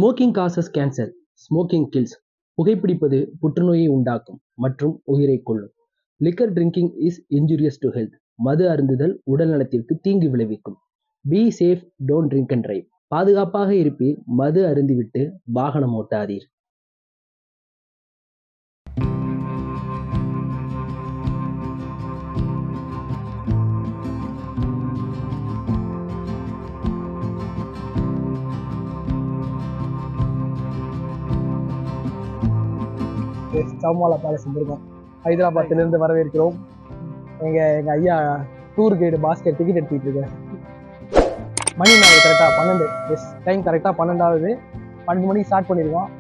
Smoking causes cancer, smoking kills. புகைப்பிடிப்பது புற்றுநோயை உண்டாக்கும் மற்றும் உயிரை கொல்லும். Liquor drinking is injurious to health. மது அருந்துதல் உடல் நலத்திற்கு தீங்கு விளைவிக்கும். Be safe, don't drink and drive. பாதுகாப்பாக இருப்பீர், மது அருந்திவிட்டு வாகனம் ஓட்டாதீர். சவுமாலா பேலஸ் வந்திருக்கோம். ஹைதராபாத்திலிருந்து வரவேற்கிறோம். எங்கள் ஐயா டூர் கைடு பாஸ்கர் டிக்கெட் எடுத்துக்கிட்டு இருக்கேன். மணி நான் கரெக்டாக 12. எஸ், டைம் கரெக்டாக 12 ஆகுது. 12 மணிக்கு ஸ்டார்ட் பண்ணியிருக்கோம்.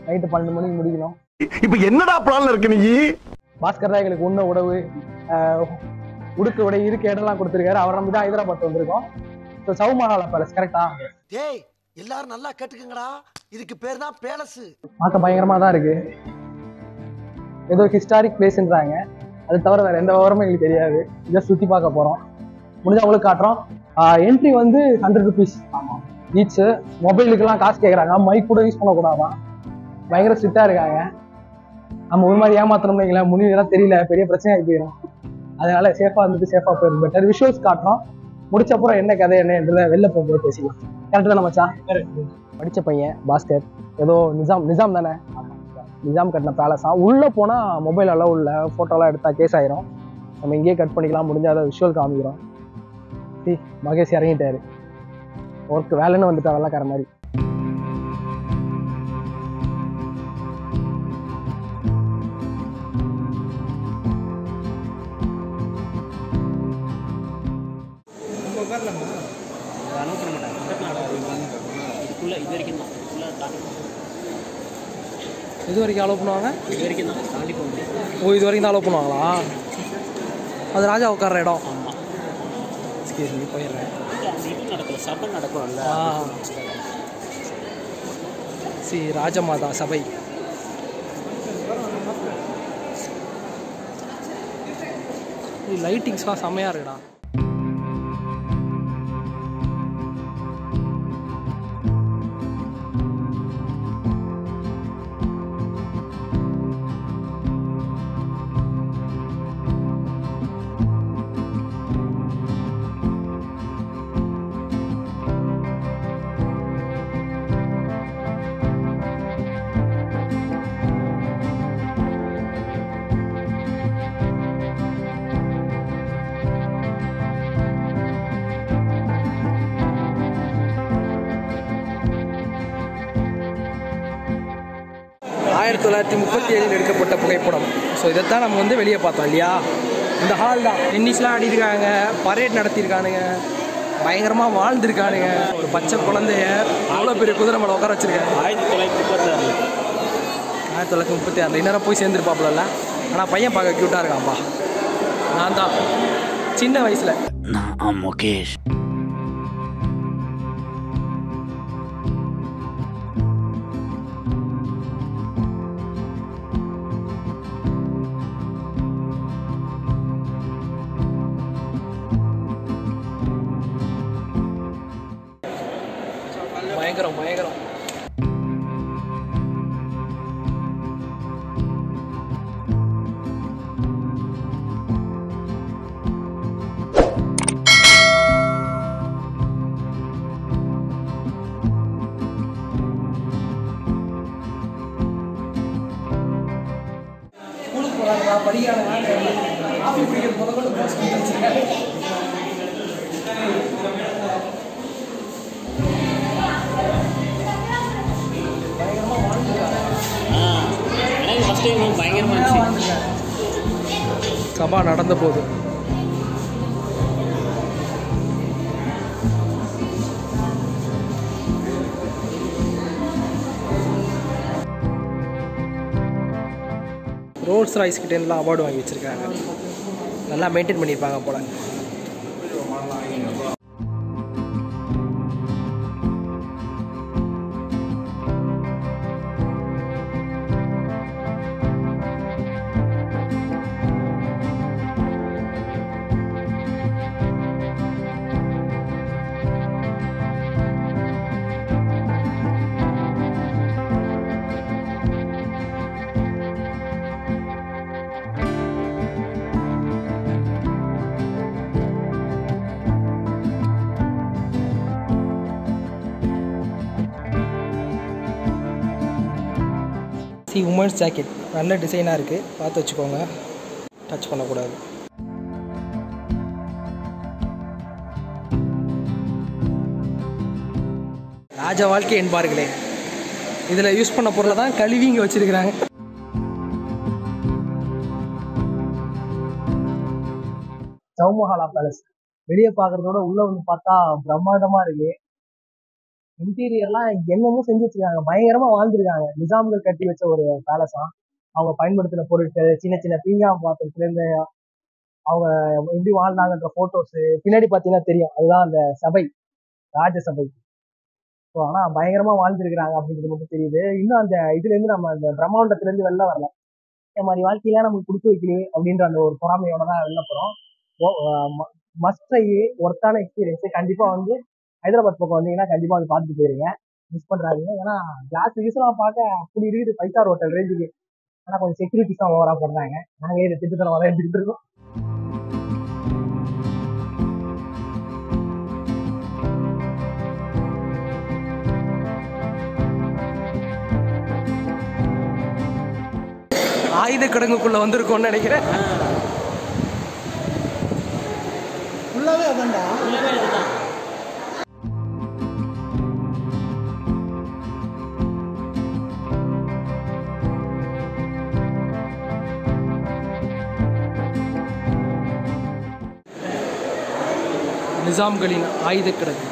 நைட்டு 12 மணிக்கு முடிக்கணும். இப்போ என்னடா பிளான்ல இருக்கு நீ? பாஸ்கர் தான் எங்களுக்கு உண்ண உணவு, உடுக்க உடை இருக்க இடம்லாம் கொடுத்துருக்காரு. அவர் நம்ம தான் ஹைதராபாத் வந்திருக்கோம். ஸோ சவுமாலா பேலஸ் கரெக்டா? டேய் எல்லாரும் நல்லா கேட்டுக்கங்கடா, இதுக்கு பேர் தான் பேலஸ். பார்க்க பயங்கரமாக தான் இருக்கு. ஏதோ ஹிஸ்டாரிக் பிளேஸ்ன்றாங்க. அது தவிர வேற எந்த விவரமும் எங்களுக்கு தெரியாது. இதை சுற்றி பார்க்க போகிறோம். முடிஞ்சா அவங்களுக்கு காட்டுறோம். என்ட்ரி வந்து 100 rupees ஈச்சு. மொபைலுக்கெல்லாம் காசு கேட்குறாங்க. மைக் கூட யூஸ் பண்ணக்கூடாதான். பயங்கர ஸ்ட்ரிக்டாக இருக்காங்க. நம்ம ஒரு மாதிரி ஏமாத்தணும்னு வைங்களேன், முடியலாம் தெரியல, பெரிய பிரச்சனையாகி போயிடும். அதனால சேஃபாக இருந்துட்டு சேஃபாக போயிடும் பெட்டர். விஷுவல்ஸ் காட்டுறோம். முடிச்ச அப்புறம் என்ன கதை என்னன்றத வெளில போகும்போது பேசிக்கலாம். கரெக்டாக தானே மச்சான்? படித்த பையன் பாஸ்கர். ஏதோ நிஜாம் தானே? நிஜாம் கட்டின பேலஸா. உள்ளே போனால் மொபைல் அளவு உள்ள ஃபோட்டோலாம் எடுத்தால் கேஸ் ஆயிரும். நம்ம இங்கேயே கட் பண்ணிக்கலாம். முடிஞ்சாத விஷுவல் காமிக்கிறோம். மகேஷ் இறங்கிட்டாரு. ஒர்க் வேலைன்னு வந்துட்டா வெள்ளக்கார மாதிரி. இது வரைக்கும் அலோவ் பண்ணுவாங்க? இது வரைக்கும் தான் தாண்டி போக முடியும். ஓ, இது வரைக்கும் தான் அலோவ் பண்ணுவாங்களா? அது ராஜா உட்கார்ற இடம். சரி, போயிடுறேன். நடக்கல, சபை நடக்கும்ல. ஸ்ரீ ராஜமாதா சபை. லைட்டிங்ஸ்லாம் செம்மையாக இருக்குடா. ஆயிரத்தி 1937 எடுக்கப்பட்ட புகைப்படம். ஸோ இதைத்தான் நம்ம வந்து வெளியே பார்த்தோம் இல்லையா? இந்த ஹால் தான். டென்னிஸ்லாம் ஆடிருக்காங்க, பரேட் நடத்தியிருக்கானுங்க, பயங்கரமாக வாழ்ந்துருக்கானுங்க. ஒரு பச்சை குழந்தைய அவ்வளோ பெரிய குதிரை மேலே உட்கார வச்சிருக்காங்க. 1936 இன்னரம் போய் சேர்ந்துருப்பாப்புல. ஆனால் பையன் பார்க்க க்யூட்டாக இருக்கான்ப்பா. நான் தான் சின்ன வயசில். நான் முகேஷ். பயங்கரம் பயங்கரம். ஸ்கூலுக்கு போகிறாங்களா, படிக்கிறாங்க, காஃபி குடிக்கிறது முதல்ல போஸ்ட் பண்ணி வச்சுருக்கேன். சபா நடந்த போது ரோல்ஸ் ராய்ஸ் கிட்டேலாம் அவார்டு வாங்கி வச்சுருக்காங்க. நல்லா மெயின்டைன் பண்ணியிருப்பாங்க போல. உமன்ஸ் ஜாக்கெட் நல்ல டிசைனாக இருக்குது, பார்த்து வச்சுக்கோங்க, டச் பண்ணக்கூடாது. ராஜ வாழ்க்கை என்பார்களே, இதில் யூஸ் பண்ண பொருளை தான் கழுவி இங்கே வச்சுருக்கிறாங்க. சௌமஹாலா பேலஸ் வெளியே பார்க்குறதோட உள்ளே வந்து பார்த்தா பிரம்மாண்டமாக இருக்குது. இன்டீரியர்லாம் என்னமோ செஞ்சு வச்சுருக்காங்க, பயங்கரமாக வாழ்ந்துருக்காங்க. நிஜாம்கள் கட்டி வச்ச ஒரு பேலஸாக அவங்க பயன்படுத்தின பொருட்கள், சின்ன சின்ன பீங்கான் பாத்திரத்துலேருந்து அவங்க எப்படி வாழ்ந்தாங்கன்ற ஃபோட்டோஸு பின்னாடி பார்த்தீங்கன்னா தெரியும். அதுதான் அந்த சபை, ராஜசபை. ஸோ ஆனால் பயங்கரமாக வாழ்ந்துருக்கிறாங்க அப்படின்றது மட்டும் தெரியுது. இன்னும் அந்த இதுலேருந்து நம்ம அந்த பிரம்மாண்டத்துலேருந்து வெளில வரல. இந்த மாதிரி வாழ்க்கையில நமக்கு கொடுத்து வைக்கலையே அப்படின்ற அந்த ஒரு பொறாமையோட தான் வெளில போகிறோம். மஸ்ட் ட்ரை, ஒர்த்தான எக்ஸ்பீரியன்ஸு. கண்டிப்பாக வந்து ஹைதராபாத் பக்கம் வந்தீங்கன்னா கண்டிப்பாக வந்து பார்த்துட்டு போயிருங்க, மிஸ் பண்ணுறாங்க. ஏன்னா கிளாஸ் வீஸ்லாம் பார்க்க அப்படி இருக்குது, 5 ஸ்டார் ஹோட்டல் ரேஞ்சுக்கு. ஆனால் கொஞ்சம் செக்யூரிட்டிஸ் தான் ஓவராக பண்ணுறாங்க. நாங்கள் இதை திட்டத்தனமாக தான் எடுத்துக்கிட்டு இருக்கோம். ஆயுத கிடங்குக்குள்ள வந்திருக்கோம்னு நினைக்கிறேன். ஃபுல்லாவே அதான்டா. நிஜாம்களின் ஆயுத கிடங்கு.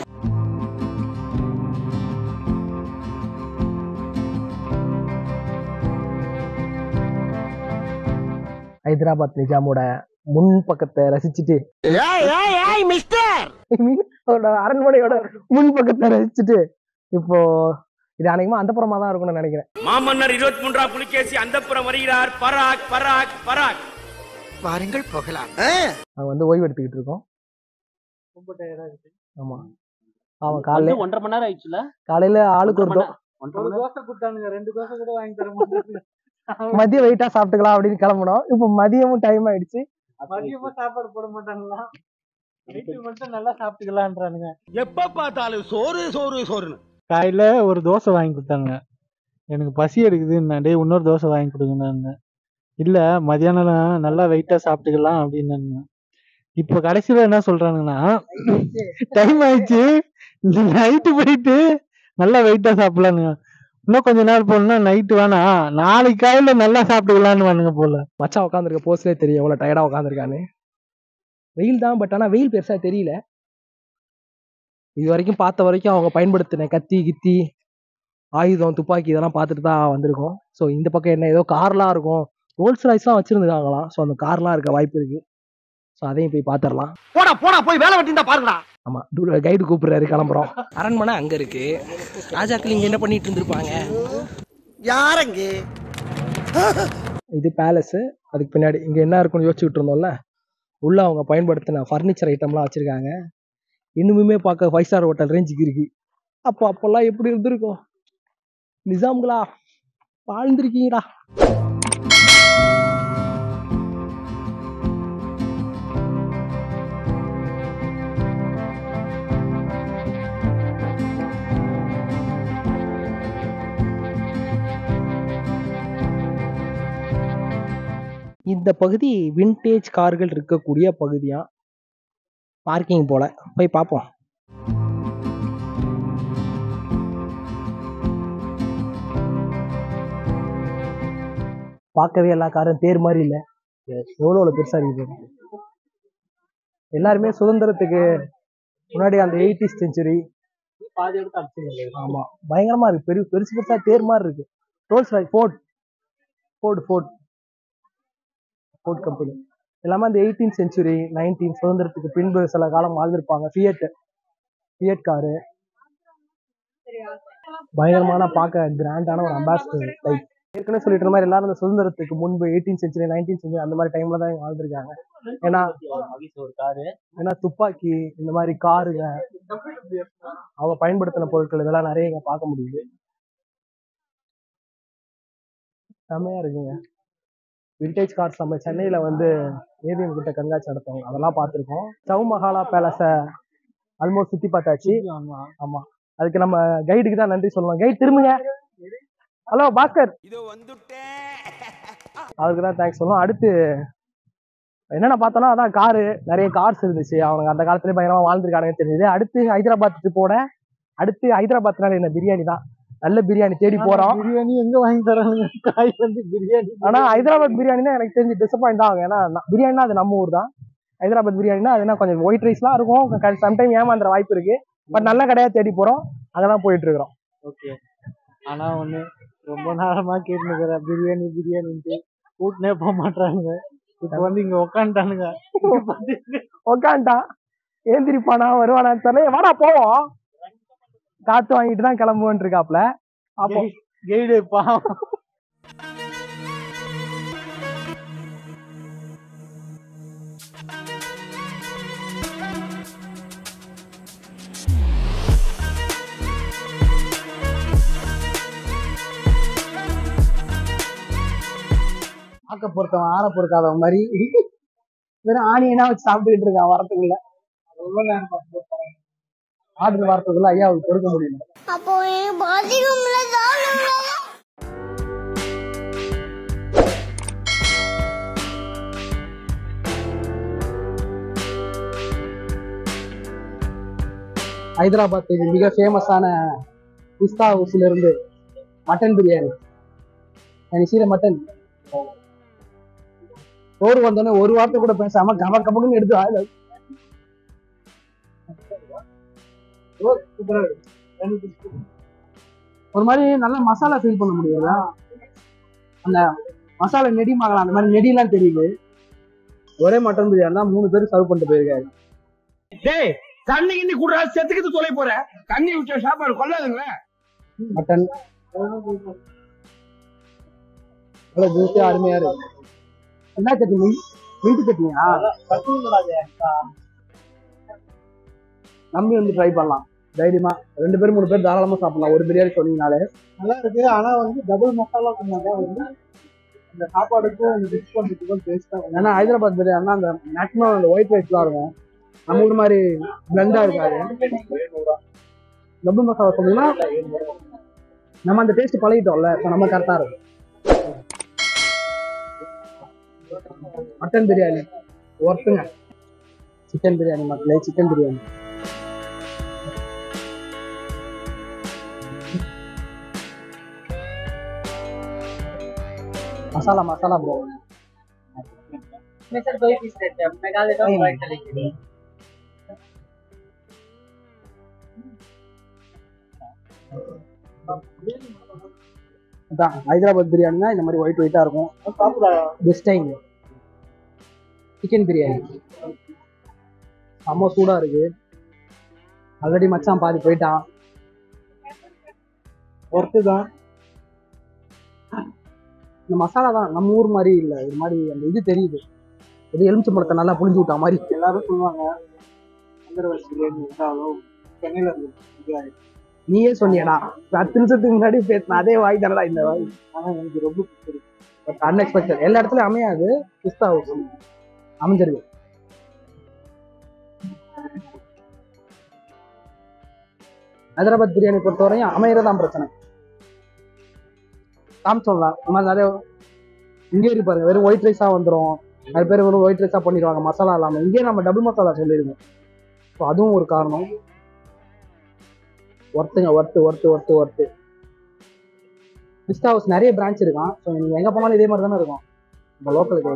ஹைதராபாத் நிஜாமோட முன் பக்கத்தை ரசிச்சுட்டு, அரண்மனையோட முன் பக்கத்தை ரசிச்சுட்டு, இப்போ இது அநேகமா அந்தப்புறமா தான் இருக்கும்னு நினைக்கிறேன். மாமன்னர் 23ஆம் புலிகேசி அந்தப்புறம் வருகிறார். பராக் பராக் பராக். வாருங்கள் போகலாம். நாங்க வந்து ஓய்வு எடுத்துக்கிட்டு இருக்கோம். ரொம்ப டயர்டா இருக்கு. ஆமா, அவன் காலையில 1.5 மணி நேரம் ஆயிடுச்சுல. காலையில ஆளுக்கு ஒரு தோசை கொடுத்தானுங்க, 2 தோசை கூட வாங்கி தர முடியல. மதியம் வெயிட்டா சாப்பிட்டுக்கலாம் அப்படின்னு கிளம்பணும். இப்போ மதியமும் டைம் ஆயிடுச்சு. மதியமும் சாப்பாடு போட மாட்டாங்களா, நைட்டு மட்டும் நல்லா சாப்பிட்டுக்கலான்றானுங்க. எப்ப பார்த்தாலும் சோறு சோறு சோறுன்னு. காலையில ஒரு தோசை வாங்கி கொடுத்தாங்க, எனக்கு பசி எடுக்குதுன்னு. டேய் இன்னொரு தோசை வாங்கி கொடுங்கன்னு. இல்ல மதியானம் நல்லா வெயிட்டா சாப்பிட்டுக்கலாம் அப்படின்னு. இப்போ கடைசியில என்ன சொல்றானுங்கன்னா, டைம் ஆயிடுச்சு, நைட்டு போயிட்டு நல்லா வெயிட்டா சாப்பிடலானுங்க. இன்னும் கொஞ்ச நேரம் போனா நைட்டு வேணா, நாளைக்கு காலையில நல்லா சாப்பிட்டுக்கலான்னு வானுங்க போல. மச்சான் உட்காந்துருக்க போஸ்ட்லேயே தெரியும் எவ்வளோ டயர்டா உட்காந்துருக்கான்னு. வெயில் தான், பட் ஆனால் வெயில் பெருசா தெரியல. இது வரைக்கும் பார்த்த வரைக்கும் அவங்க பயன்படுத்தின கத்தி கித்தி ஆயுதம் துப்பாக்கி இதெல்லாம் பார்த்துட்டு தான் வந்திருக்கோம். ஸோ இந்த பக்கம் என்ன ஏதோ கார்லாம் இருக்கும், ரோல்ஸ் ராய்ஸ்லாம் வச்சிருந்துருக்காங்களாம். ஸோ அந்த கார்லாம் இருக்க வாய்ப்பு இருக்கு. ஸோ அதையும் போய் பார்த்துடலாம். போடா போடா போய் வேலை வெட்டி தான் பாருங்கடா. ஆமா, கைடு கூப்பிடுறாரு, கிளம்புறோம். அரண்மனை அங்க இருக்கு. ராஜாக்கள் இங்க என்ன பண்ணிட்டு இருந்திருப்பாங்க? யாரங்க இது பேலஸ். அதுக்கு பின்னாடி இங்க என்ன இருக்குன்னு யோசிச்சுட்டு இருந்தோம்ல, உள்ள அவங்க பயன்படுத்தின ஃபர்னிச்சர் ஐட்டம்லாம் வச்சிருக்காங்க. இன்னுமே பார்க்க 5 ஸ்டார் ஹோட்டல் ரேஞ்சுக்கு இருக்கு. அப்பெல்லாம் எப்படி இருந்திருக்கும்? நிஜாம்களா வாழ்ந்திருக்கீங்கடா. இந்த பகுதி விண்டேஜ் கார்கள் இருக்கக்கூடிய பகுதியா, பார்க்கிங் போல. போய் பார்ப்போம். பார்க்கவே எல்லா காரும் தேர் மாதிரி இல்லை, எவ்வளோ பெருசா இருக்குது. எல்லாருமே சுதந்திரத்துக்கு முன்னாடி அந்த 80s செஞ்சுரி. ஆமா, பயங்கரமா இருக்கு. பெருசு பெருசா தேர் மாதிரி இருக்கு. ரோல்ஸ் ராய்ஸ், ஃபோர்ட் கம்பெனி எல்லாமே அந்த 18th செஞ்சுரி 19 சுதந்திரத்துக்கு பின்பு சில காலம் வாழ்ந்திருப்பாங்க. ஃபியட் காரு பயங்கரமான பார்க்க கிராண்டான ஒரு அம்பாசிடர் டைப். ஏற்கனவே சொல்லிட்டு இருந்த மாதிரி எல்லாரும் அந்த சுதந்திரத்துக்கு முன்பு 18th செஞ்சுரி 19th செஞ்சுரி அந்த மாதிரி டைம்ல தான் வாழ்ந்துருக்காங்க. ஏன்னா துப்பாக்கி இந்த மாதிரி காருங்க அவங்க பயன்படுத்தின பொருட்கள் இதெல்லாம் நிறைய இங்க பார்க்க முடியுது. செம்மையா இருக்குங்க. விண்டேஜ் கார்ஸ் நம்ம சென்னையில வந்து ஏவிஎம் கிட்ட கண்காட்சி நடத்துவாங்க, அதெல்லாம் பார்த்துருக்கோம். சௌமஹாலா பேலஸை ஆல்மோஸ்ட் சுத்தி பார்த்தாச்சு. ஆமா, அதுக்கு நம்ம கைடுக்கு தான் நன்றி சொல்லணும். கைடு திரும்புங்க. ஹலோ பாஸ்கர், இதோ வந்துட்டேன். அவருக்கு தான் தேங்க்ஸ் சொல்லணும். அடுத்து என்னென்ன பார்த்தோன்னா அதான் காரு, நிறைய கார்ஸ் இருந்துச்சு. அவங்க அந்த காலத்துலேயே பயங்கரமாக வாழ்ந்துருக்கானுங்க தெரியுது. அடுத்து ஹைதராபாத் ட்ரிப்போட அடுத்து ஹைதராபாத்னால என்ன பிரியாணி தான். நல்ல பிரியாணி தேடி போகிறோம். பிரியாணி எங்க வாங்கி தராங்க? காய் வந்து பிரியாணி. ஆனால் ஹைதராபாத் பிரியாணி தான் எனக்கு தெரிஞ்சு டிசப்பாயிண்ட் தான் ஆகும். ஏன்னா பிரியாணினா அது நம்ம ஊர் தான். ஹைதராபாத் பிரியாணினா அது என்ன கொஞ்சம் ஒயிட் ரைஸ்லாம் இருக்கும். சம்டைம் ஏமாந்துற வாய்ப்பு இருக்கு. பட் நல்ல கடையாக தேடி போகிறோம். அங்கே தான் போயிட்டு இருக்கிறோம். ஓகே. ஆனா ஒண்ணு ரொம்ப நேரமா கேட்டுனுக்குற பிரியாணி பிரியாணின்ட்டு கூட்டினே போக மாட்டானுங்க. இப்ப வந்து இங்க உக்காந்துட்டானுங்க. உக்காண்டா ஏந்திரிப்பானா வருவானான்னு தெரியல. வாடா போவோம், காத்து வாங்கிட்டு தான் கிளம்புவோன்னு இருக்காப்ல. அப்போ கைடு பாவம். ஆக்க பொறுத்தவன் ஆற பொறுக்காதவன் மாதிரி வெறும் ஆணியனா வச்சு சாப்பிட்டுக்கிட்டு இருக்கான் வரத்துக்குள்ள. ஆர்டர் வரத்துக்குள்ள ஐயாவுக்கு பொறுக்க முடியல. ஹைதராபாத் மிக ஃபேமஸான பிஸ்தா ஹவுஸ்ல இருந்து மட்டன் பிரியாணி. மட்டன் சோறு வந்தோடனே ஒரு வார்த்தை கூட பேசாம கமக்குன்னு எடுத்து வாயில ஒரு மாதிரி நல்ல மசாலா ஃபீல் பண்ண முடியுதா? அந்த மசாலா நெடிமாகலாம், அந்த மாதிரி நெடிலாம் தெரியுது. ஒரே மட்டன் பிரியாணி தான் 3 பேர் சர்வ் பண்ணிட்டு போயிருக்காரு. டேய் தண்ணி கிண்ணி கூட செத்துக்கிட்டு தொலை போற, தண்ணி விட்ட சாப்பாடு கொள்ளாதுங்களே. மட்டன் ஜூஸே அருமையா இருக்கு. என்ன சட்னி? மின்ட்டு சட்னியா? நம்பி வந்து ட்ரை பண்ணலாம் தைரியமா. 2 பேர் 3 பேர் தாராளமா சாப்பிடலாம் ஒரு பிரியாணி சொன்னீங்கனாலே. நல்லா இருக்கு. ஆனா வந்து டபுள் மசாலா சொன்னாங்க வந்து இந்த சாப்பாடுக்கும் மிக்ஸ் பண்றதுக்கும் டேஸ்டா. ஏன்னா ஹைதராபாத் பிரியாணினா அந்த மேக்ஸிமம் அந்த ஒயிட் ரைஸ் தான் இருக்கும். நம்ம ஊர் மாதிரி பிளண்டா இருக்காது. டபுள் மசாலா சொன்னீங்கன்னா நம்ம அந்த டேஸ்ட் பழகிட்டோம்ல, இப்போ நம்ம கரெக்டா இருக்கும். மட்டன் பிரியாணி ஒர்த்துங்க. சிக்கன் பிரியாணி மக்களே, சிக்கன் பிரியாணி. मसाला मसाला ब्रो मैं सर 2 पीस लेते हैं, मैं डाल देता हूँ व्हाइट कलर के लिए। ஹைதராபாத் பிரியாணினா இந்த மாதிரி ஒயிட் ஒயிட்டா இருக்கும். பெஸ்ட் டைம் சிக்கன் பிரியாணி செம்ம சூடா இருக்கு. ஆல்ரெடி மச்சான் பாதி போயிட்டான். ஒர்த்து தான். இந்த மசாலா தான் நம்ம ஊர் மாதிரி இல்லை, இது மாதிரி அந்த இது தெரியுது. இது எலுமிச்சம்பழத்தை நல்லா புளிஞ்சு விட்டா மாதிரி. எல்லாரும் சொல்லுவாங்க ஹைதராபாத் பிரியாணி இருந்தாலும் சென்னையில இருக்கு. நீயே சொன்னியடா 10 நிமிஷத்துக்கு முன்னாடி பேசின அதே வாய் தானடா இந்த வாய். ஆனா எனக்கு ரொம்ப பிடிச்சிருக்கு. But unexpected. எல்லா இடத்துலயும் அமையாது, பிஸ்தா ஹவுஸ் அமைஞ்சிருக்கு. ஹைதராபாத் பிரியாணி பொறுத்தவரையும் அமையறதான் பிரச்சனை. சொல்லலாம் இந்த மாதிரி நிறைய இங்கே இருப்பாருங்க. வெறும் ஒயிட் ரைஸா வந்துடும். நிறைய பேர் வெறும் ஒயிட் ரைஸா பண்ணிடுவாங்க மசாலா இல்லாமல். இங்கே நம்ம டபுள் மசாலா சொல்லியிருக்கோம். ஸோ அதுவும் ஒரு காரணம். ஒர்த்துங்க, ஒர்த்து. பிஸ்தா ஹவுஸ் நிறைய பிரான்ச் இருக்கான். ஸோ நீங்கள் எங்கே போனாலும் இதே மாதிரி தானே இருக்கும். இந்த லோக்கலுக்கு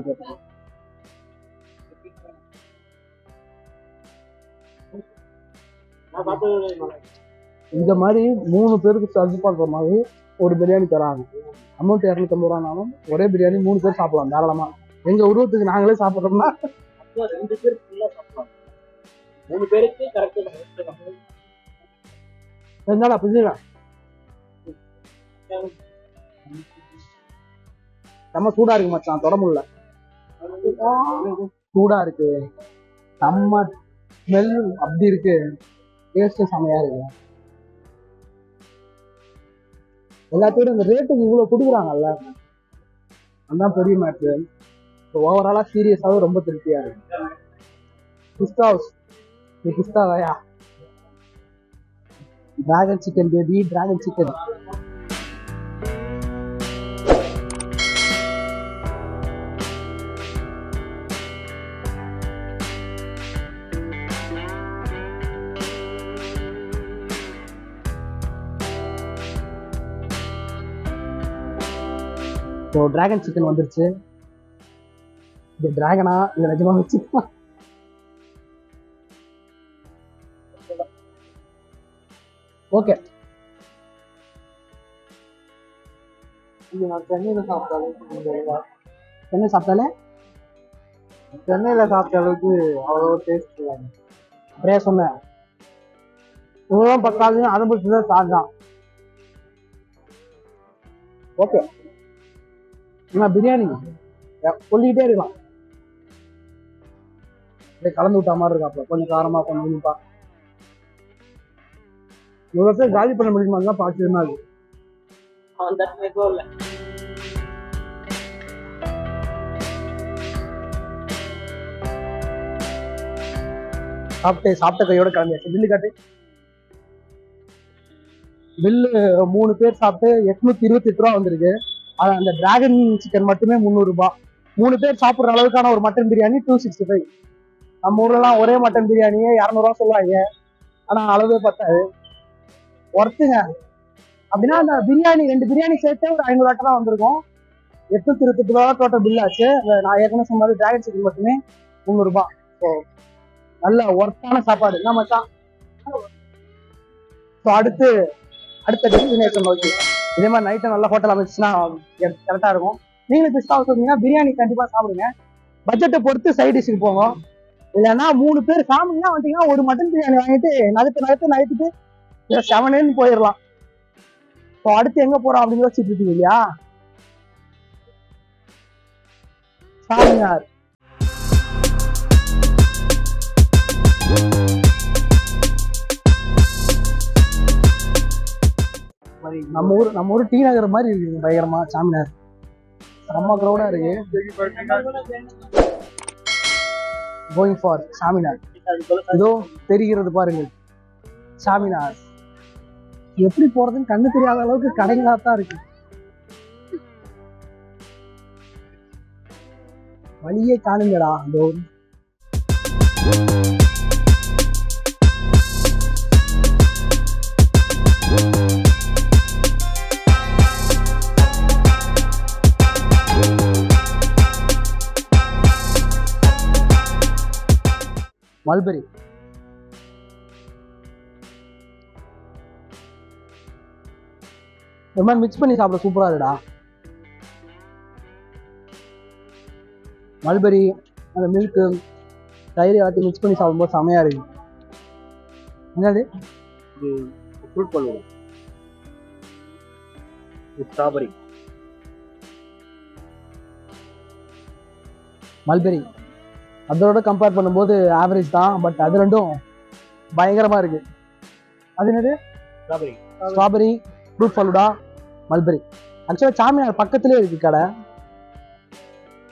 இந்த மாதிரி 3 பேருக்கு சர்வ் பண்ற மாதிரி ஒரு பிரியாணி தராங்க. அமௌண்ட் 250 ரூபானாலும் ஒரே பிரியாணி 3 பேர் சாப்பிடலாம் தாராளமா. எங்க உருவத்துக்கு நாங்களே சாப்பிட்றோம்னா 2 பேர் ஃபுல்லா சாப்பிடலாம். 3 பேருக்கு கரெக்டா என்னடா புரியுதா? நம்ம சூடா இருக்கு மச்சான், தொட முடியல. சூடா இருக்கு, நம்ம ஸ்மெல் அப்படி இருக்கு, டேஸ்ட் செமையா இருக்கு. எல்லாத்தோட இந்த ரேட்டுக்கு இவ்வளவு கொடுக்குறாங்கல்ல, அதுதான் பெரிய மேட்ரு. ஓவராலா சீரியஸாவே ரொம்ப திருப்தியா இருக்கு. பிஸ்தா ஹவுஸ், நீ பிஸ்தாவையா? Dragon chicken baby, dragon chicken. So dragon chicken வந்துருச்சு. இது டிராகனா இல்லை நிஜமாக சிக்கனா? ஓகே, நான் சென்னையில் சாப்பிட்டாலும் என்ன சாப்பிட்டாலே சென்னையில் சாப்பிட்ட அளவுக்கு அவ்வளோ டேஸ்ட் இல்லை. அப்படியே சொன்னேன், இவ்வளோ பக்காது அதை பிடிச்சி தான் சாப்பிட்டான். ஓகே, நான் பிரியாணி சொல்லிக்கிட்டே இருக்கலாம். அப்படியே கலந்து விட்டா மாதிரி இருக்கா, கொஞ்சம் காரமாக கொஞ்சம் இனிப்பா. இவ்வளோ பேர் காலி பண்ண முடியுமா தான் ஆச்சரியமா இருக்கு. அந்த எதுவும் இல்லை. சாப்பிட்ட கையோட கிளம்பியாச்சு. பில்லு காட்டு. பில்லு 3 பேர் சாப்பிட்டு 828 ரூபா வந்திருக்கு. அது அந்த டிராகன் சிக்கன் மட்டுமே 300 ரூபாய். 3 பேர் சாப்பிட்ற அளவுக்கான ஒரு மட்டன் பிரியாணி 265. நம்ம ஊர்லலாம் ஒரே மட்டன் பிரியாணியே 200 ரூபா சொல்லுவாங்க. ஆனா அளவே பத்தாது. ஒர்த்துங்க. அப்படின்னா அந்த பிரியாணி 2 பிரியாணி சேர்த்து ஒரு 500 தான் வந்திருக்கும். 828 ரூபா டோட்டல் பில் ஆச்சு. நான் ஏற்கனவே சொன்ன மாதிரி டிராகன் சிக்கன் மட்டுமே 300 ரூபாய். ஸோ நல்ல ஒர்த்தான சாப்பாடு என்ன மச்சான். ஸோ அடுத்த டெஸ்டினேஷன் நோக்கி இதே மாதிரி நைட்டை நல்ல ஹோட்டல் அமைச்சுன்னா கரெக்டாக இருக்கும். நீங்களும் பிஸ்தா வச்சுருந்தீங்கன்னா பிரியாணி கண்டிப்பாக சாப்பிடுங்க. பட்ஜெட்டை பொறுத்து சைட் டிஷ்ஷுக்கு போங்க. இல்லைன்னா 3 பேர் ஃபேமிலினா வந்தீங்கன்னா ஒரு மட்டன் பிரியாணி வாங்கிட்டு நகர்த்துட்டு 7 போயிடலாம். ஸோ அடுத்து எங்கே போகிறோம் அப்படின்னு யோசிச்சுட்டு இருக்கீங்க இல்லையா? சாமியார். நம்ம ஊர் டி நகர் மாதிரி இருக்குங்க பயங்கரமா. சாமியார் செம்ம கிரௌடா இருக்கு. Going for Charminar. இதோ தெரிகிறது பாருங்க சாமினார். எப்படி போறதுன்னு கண்ணு தெரியாத அளவுக்கு கடைகளா தான் இருக்கு. வழியே காணுங்கடா. அதோ மல்பெரி. இந்த மாதிரி மிக்ஸ் பண்ணி சாப்பிட சூப்பரா இருக்குடா. மல்பெரி அந்த மில்க்கு தயிர் எல்லாத்தையும் மிக்ஸ் பண்ணி சாப்பிடும்போது செமையா இருக்கு. என்னது ஃப்ரூட் பல்லுவா, ஸ்ட்ராபெரி, மல்பெரி அதோட கம்பேர் பண்ணும்போது ஆவரேஜ் தான். பட் அது ரெண்டும் பயங்கரமா இருக்கு. அது என்னது ஸ்ட்ராபெரி, ஃப்ரூட் ஃபலூடா, மல்பெரி. ஆக்சுவலாக சாமினார் பக்கத்துலேயே இருக்கு கடை.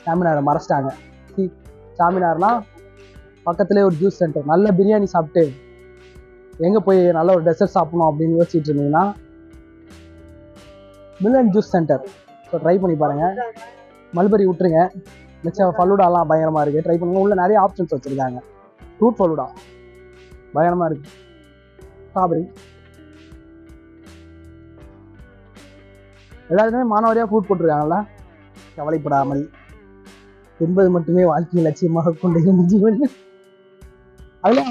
சாமினாரை மறைச்சிட்டாங்க. சாமினார்னா பக்கத்துலேயே ஒரு ஜூஸ் சென்டர். நல்ல பிரியாணி சாப்பிட்டு எங்கே போய் நல்ல ஒரு டெசர்ட் சாப்பிடணும் அப்படின்னு யோசிச்சுட்டு இருந்தீங்கன்னா melon juice centre. So try பண்ணி பாருங்க. மல்பெரி விட்டுருங்க, மிச்சம் ஃபலூடாலாம் பயங்கரமாக இருக்குது. ட்ரை பண்ணுங்க. உள்ள நிறைய ஆப்ஷன்ஸ் வச்சுருக்காங்க. ஃப்ரூட் ஃபலூடா பயங்கரமாக இருக்குது. ஸ்ட்ராபெரி எல்லாருக்குமே மாணவரியாக ஃப்ரூட் போட்டிருக்காங்கல்ல. கவலைப்படாமல் என்பது மட்டுமே வாழ்க்கையை லட்சியமாக கொண்டு ஜீவன். அதுல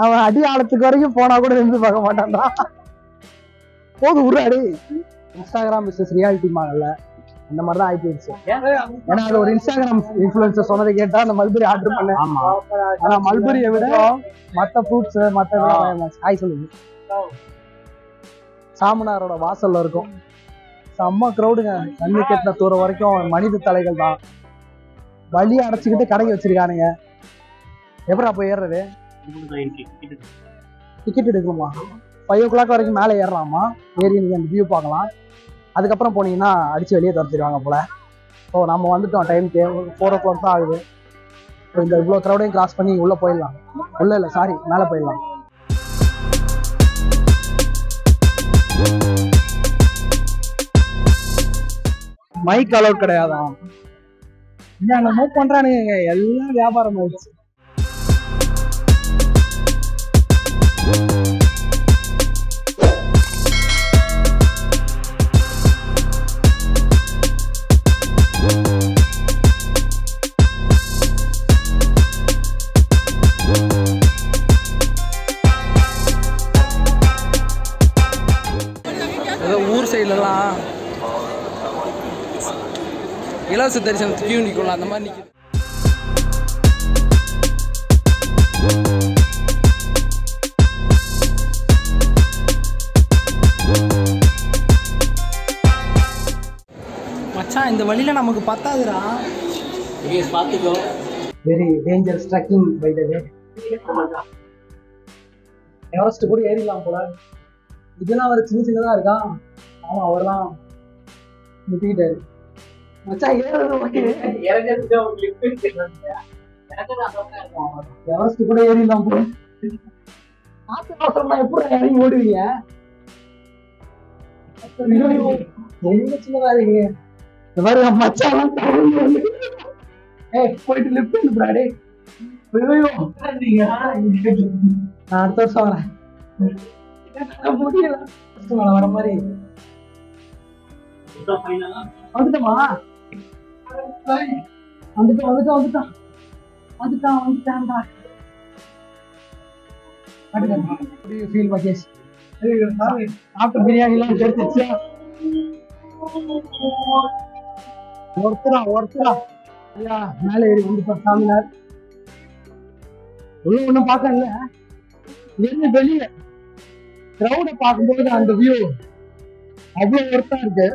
அவன் அடி ஆழத்துக்கு வரைக்கும் போனா கூட இருந்து பார்க்க மாட்டான்டா. போது உருவாடி. இன்ஸ்டாகிராம் பிசினஸ் ரியாலிட்டி மாங்கல்ல அந்த மாதிரி தான் ஆயிடுச்சு. ஏன்னா அது ஒரு இன்ஸ்டாகிராம் இன்ஃபுளுசர் சொன்னதை கேட்டா அந்த மல்பெரி ஆர்டர் பண்ணேன். ஆனா மல்பெரியை விட மற்ற ஃப்ரூட்ஸ் மற்ற காய் சொல்லுங்க சாமினாரோட வாசல்ல இருக்கும். செம்ம கிரௌடுங்க. கண்ணு கெட்டின தூரம் வரைக்கும் மனித தலைகள் தான். வழி அடைச்சிக்கிட்டு கடைக்கு வச்சிருக்கானுங்க. எப்படா போய் ஏறுறது? டிக்கெட் எடுக்கணுமா? 5 o'clock வரைக்கும் மேலே ஏறலாமா? ஏறி நீங்கள் அந்த வியூ பார்க்கலாம். அதுக்கப்புறம் போனீங்கன்னா அடித்து வெளியே துரத்திடுவாங்க போல. ஸோ நம்ம வந்துட்டோம் டைமுக்கு. 4 o'clock தான் ஆகுது. ஸோ இந்த இவ்வளோ க்ரௌடையும் கிராஸ் பண்ணி உள்ளே போயிடலாம். உள்ளே இல்லை, சாரி, மேலே போயிடலாம். மைக் அலோட் கிடையாதான். என்னமோ பண்றானுங்க. எல்லாம் வியாபாரம் ஆயிடுச்சு. படங்களுக்கெல்லாம் இலவச தரிசனத்துக்கு கியூ நிற்கலாம், அந்த மாதிரி நிற்கிது. மச்சான் இந்த வழியில நமக்கு பத்தாதுடா. பார்த்துக்கோ. Very dangerous trekking by the way. Everest கூட ஏறிடலாம் போல. இதெல்லாம் அவர் சின்ன சின்னதா இருக்கா. ஆமா, அவர்லாம் முட்டிக்கிட்டாரு. மச்சான் எவரெஸ்ட் கூட ஏறிடலாம் போல. எப்படி இறங்கி ஓடுவீங்க? ரொம்ப சின்னதா இருக்கீங்க. இந்த மாதிரி மச்சான் போயிட்டு லிஃப்ட் அனுப்புறாடே. நான் அடுத்த வருஷம் வரேன். முடியல வர மாதிரி வந்துட்டோமா? வந்துட்டான்டா. ஃபீல் மகேஷ் ஆஃப்டர் பிரியாணி எல்லாம் தெரிஞ்சிச்சு. ஒருத்தரா ஐயா மேலே ஏறி வந்துட்டோம். சாமினார் ஒன்றும் பார்க்க இல்லை. இருந்து வெளியே கிரௌட பார்க்கும்போது அந்த வியூ அவ்வளவு ஒர்த்தா இருக்கு.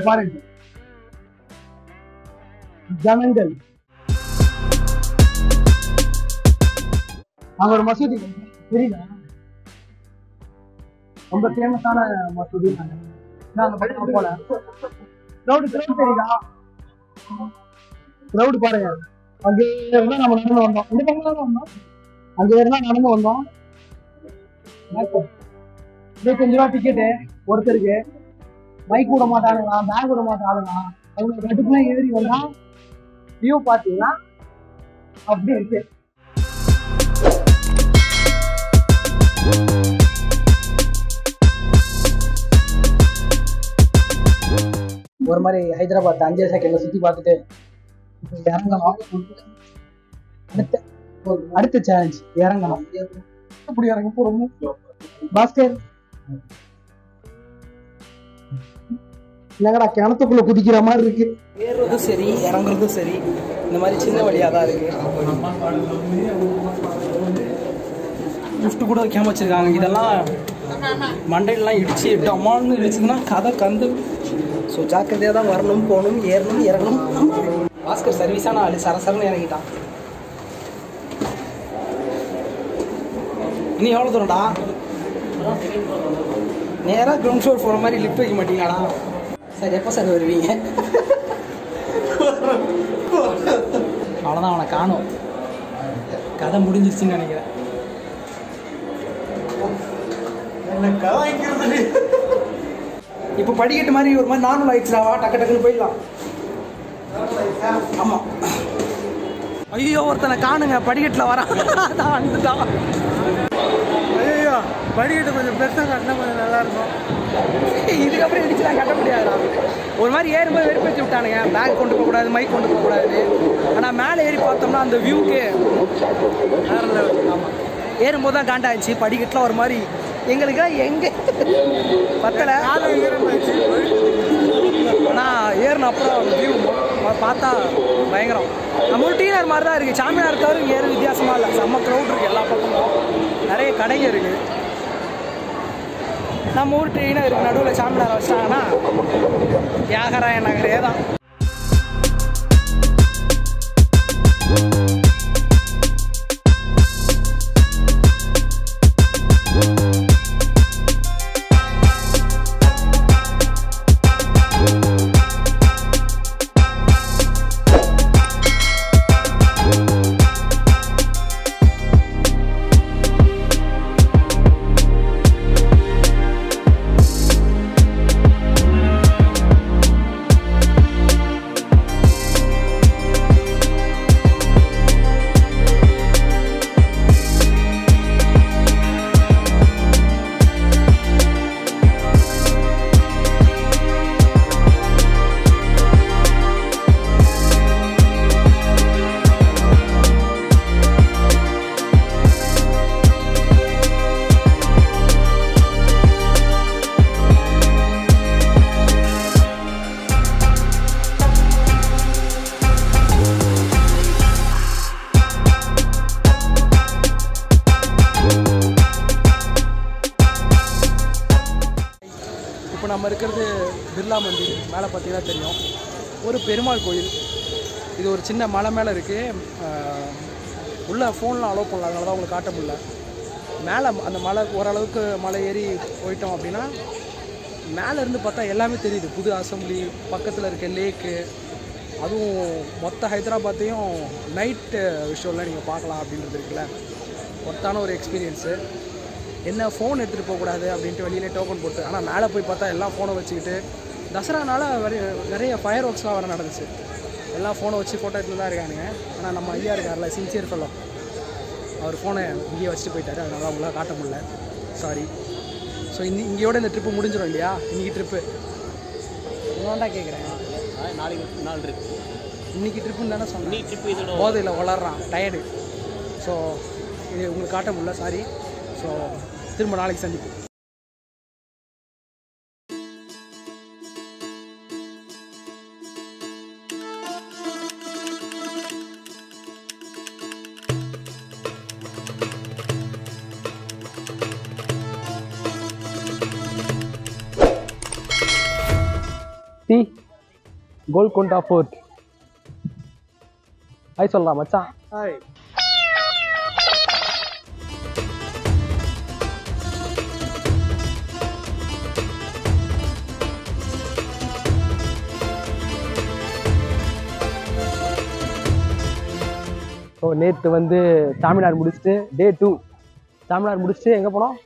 பாருங்க ஜனங்கள். அங்க ஒரு மசூதி தெரியுதா? ரொம்ப ஃபேமஸான மசூதி. நாங்க போல கிரௌடு தெரியுதா? கிரௌடு பாருங்க. அங்கே இருந்தா நம்ம நடந்து வந்தோம். இந்த பக்கம் வந்தோம். அங்கே இருந்தா நடந்து வந்தோம். 25 ரூபா டிக்கெட்டு ஒருத்தருக்கு. பைக் விட மாட்டானுங்களா, பேக் விட மாட்டானுங்களா. அவங்க கட்டுக்குலாம் ஏறி வந்தா வியூ பார்த்தீங்கன்னா அப்படி இருக்கு. ஒரு மாதிரி ஹைதராபாத் 5 செகண்ட்ல சுத்தி பார்த்துட்டு இறங்கலாம். அடுத்த சேலஞ்ச் இறங்கலாம். எப்படி இறங்க போறோம் பாஸ்கர்? என்னங்கடா கிணத்துக்குள்ள குதிக்கிற மாதிரி இருக்கு. ஏறுறதும் சரி இறங்குறதும் சரி இந்த மாதிரி சின்ன வழியாக தான் இருக்கு. லிஃப்ட் கூட வைக்காம வச்சிருக்காங்க. இதெல்லாம் மண்டையிலாம் இடிச்சு டமால்னு இடிச்சதுன்னா கதை கந்து. ஸோ ஜாக்கிரதையாக தான் வரணும், போகணும், ஏறணும், இறங்கணும். பாஸ்கர் சர்வீஸான ஆளு, சரசரன்னு இறங்கிட்டான். இனி எவ்வளோ தூரம்டா? நேராக கிரவுண்ட் ஃப்ளோர் போகிற மாதிரி லிஃப்ட் வைக்க மாட்டீங்களாடா? சார் எப்போ சார் வருவீங்க? அவ்வளோதான், அவனை காணும். கதை முடிஞ்சிருச்சுன்னு நினைக்கிறேன். இப்போ படிக்கட்டு மாதிரி ஒரு மாதிரி நார்மல் ஆயிடுச்சுடாவா, டக்கு டக்குன்னு போயிடலாம். ஆமாம். ஐயோ ஒருத்தனை காணுங்க, படிக்கட்டில் வரான். அதான் வந்துட்டான். ஐயோ படிக்கட்டு கொஞ்சம் பெருசாக கட்டினா கொஞ்சம் நல்லாயிருக்கும். இதுக்கப்புறம் இடிச்சுலாம் கட்ட முடியாதுடா. ஒரு மாதிரி ஏறும்போது வெறுப்பேற்றி விட்டானுங்க. பேக் கொண்டு போகக்கூடாது, மைக் கொண்டு போகக்கூடாது. ஆனால் மேலே ஏறி பார்த்தோம்னா அந்த வியூக்கு வேறு லெவல். ஆமாம், ஏறும்போது தான் காண்டாச்சு. படிக்கட்டுலாம் ஒரு மாதிரி எங்களுக்குலாம் எங்கே பத்தலை. ஆனால் ஏறின அப்புறம் வியூ பார்த்தா பயங்கரம். நம்ம ஒரு டீனர் மாதிரி தான் இருக்குது. சாமியார் தவிர இங்கே ஏறும் வித்தியாசமாக இல்லை. செம்ம க்ரௌட் இருக்குது எல்லா பக்கமும். நிறைய கடைங்க இருக்குது. நம்ம ஊர் ட்ரெயினாக இருக்குது. நடுவில் சாமியாரை வச்சிட்டாங்கன்னா தியாகராய நகரே தான். இப்போ நம்ம இருக்கிறது பிர்லா மந்திர், மேலே பார்த்தீங்கன்னா தெரியும் ஒரு பெருமாள் கோயில். இது ஒரு சின்ன மலை மேலே இருக்குது. உள்ளே ஃபோன்லாம் அலோவ் பண்ணல, அதனால தான் உங்களுக்கு காட்ட முடியல. மேலே அந்த மலை ஓரளவுக்கு மலை ஏறி போயிட்டோம் அப்படின்னா மேலேருந்து பார்த்தா எல்லாமே தெரியுது. புது அசம்பிளி பக்கத்தில் இருக்க லேக்கு, அதுவும் மொத்த ஹைதராபாத்தையும் நைட்டு விஷயம்லாம் நீங்கள் பார்க்கலாம் அப்படின்றது இருக்குல்ல. ஒருத்தான ஒரு எக்ஸ்பீரியன்ஸு. என்ன ஃபோன் எடுத்துகிட்டு போகக்கூடாது அப்படின்ட்டு வெளியிலே டோக்கன் போட்டு, ஆனால் மேலே போய் பார்த்தா எல்லாம் ஃபோனை வச்சுக்கிட்டு, தசரானால நிறைய ஃபயர் ஒர்க்ஸ்லாம் வர நடந்துச்சு. எல்லாம் ஃபோனை வச்சு ஃபோட்டோ எடுத்துகிட்டு தான் இருக்கானுங்க. ஆனால் நம்ம ஐயா இருக்கார்ல, சின்சியர் ஃபெல்லோ, அவர் ஃபோனை இங்கேயே வச்சுட்டு போயிட்டார். அதனால அவங்களாம் காட்ட முடியல, சாரி. ஸோ இங்கேயோட இந்த ட்ரிப்பு முடிஞ்சிடும் இல்லையா. இன்றைக்கி ட்ரிப்பு என்னடா கேட்குறேன், நாளைக்கு நாள் இருக்கு. இன்றைக்கி ட்ரிப்புன்னு தானே சொன்னேன். நீ ட்ரிப்பு இதோட போதையில் வளர்றான், டயர்டு. ஸோ இது உங்களுக்கு காட்ட முடியல, சாரி. ஸோ திரும்ப நாளைக்கு சந்திப்போம். C Golconda fort. ஹாய் சொல்லலாம் மச்சான். ஹாய். ஸோ நேற்று வந்து சாமினார் முடிச்சுட்டு டே 2 சாமினார் முடிச்சுட்டு எங்கே போனோம்?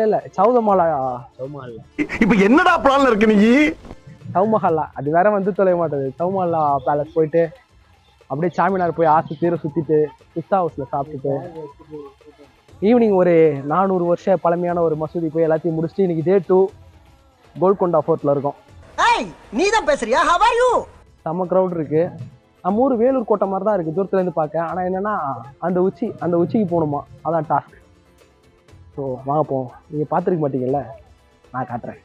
இல்லை சௌதமாலா. இப்ப என்னடா பிளான்ல இருக்கு நீ? சௌமஹல்லா, அது வேற வந்து தொலைய மாட்டேது. சௌமஹல்லா பேலஸ் போயிட்டு அப்படியே சாமினார் போய் ஆசை தீர சுற்றிட்டு பிஸ்தா ஹவுஸில் சாப்பிட்டுட்டு ஈவினிங் ஒரு 400 வருஷ பழமையான ஒரு மசூதி போய் எல்லாத்தையும் முடிச்சுட்டு இன்னைக்கு டே 2 கோல்கொண்டா ஃபோர்ட்டில் இருக்கோம். நீ தான் பேசுறியா? How are you? செம்ம க்ரௌட் இருக்கு. நம்ம ஊர் வேலூர் கோட்டை மாதிரி தான் இருக்குது தூரத்துலேருந்து பார்க்க. ஆனால் என்னென்னா அந்த உச்சிக்கு போகணுமா, அதான் டாஸ்க். ஸோ வாங்க போவோம். நீங்கள் பார்த்துருக்க மாட்டீங்கல்ல, நான் காட்டுறேன்.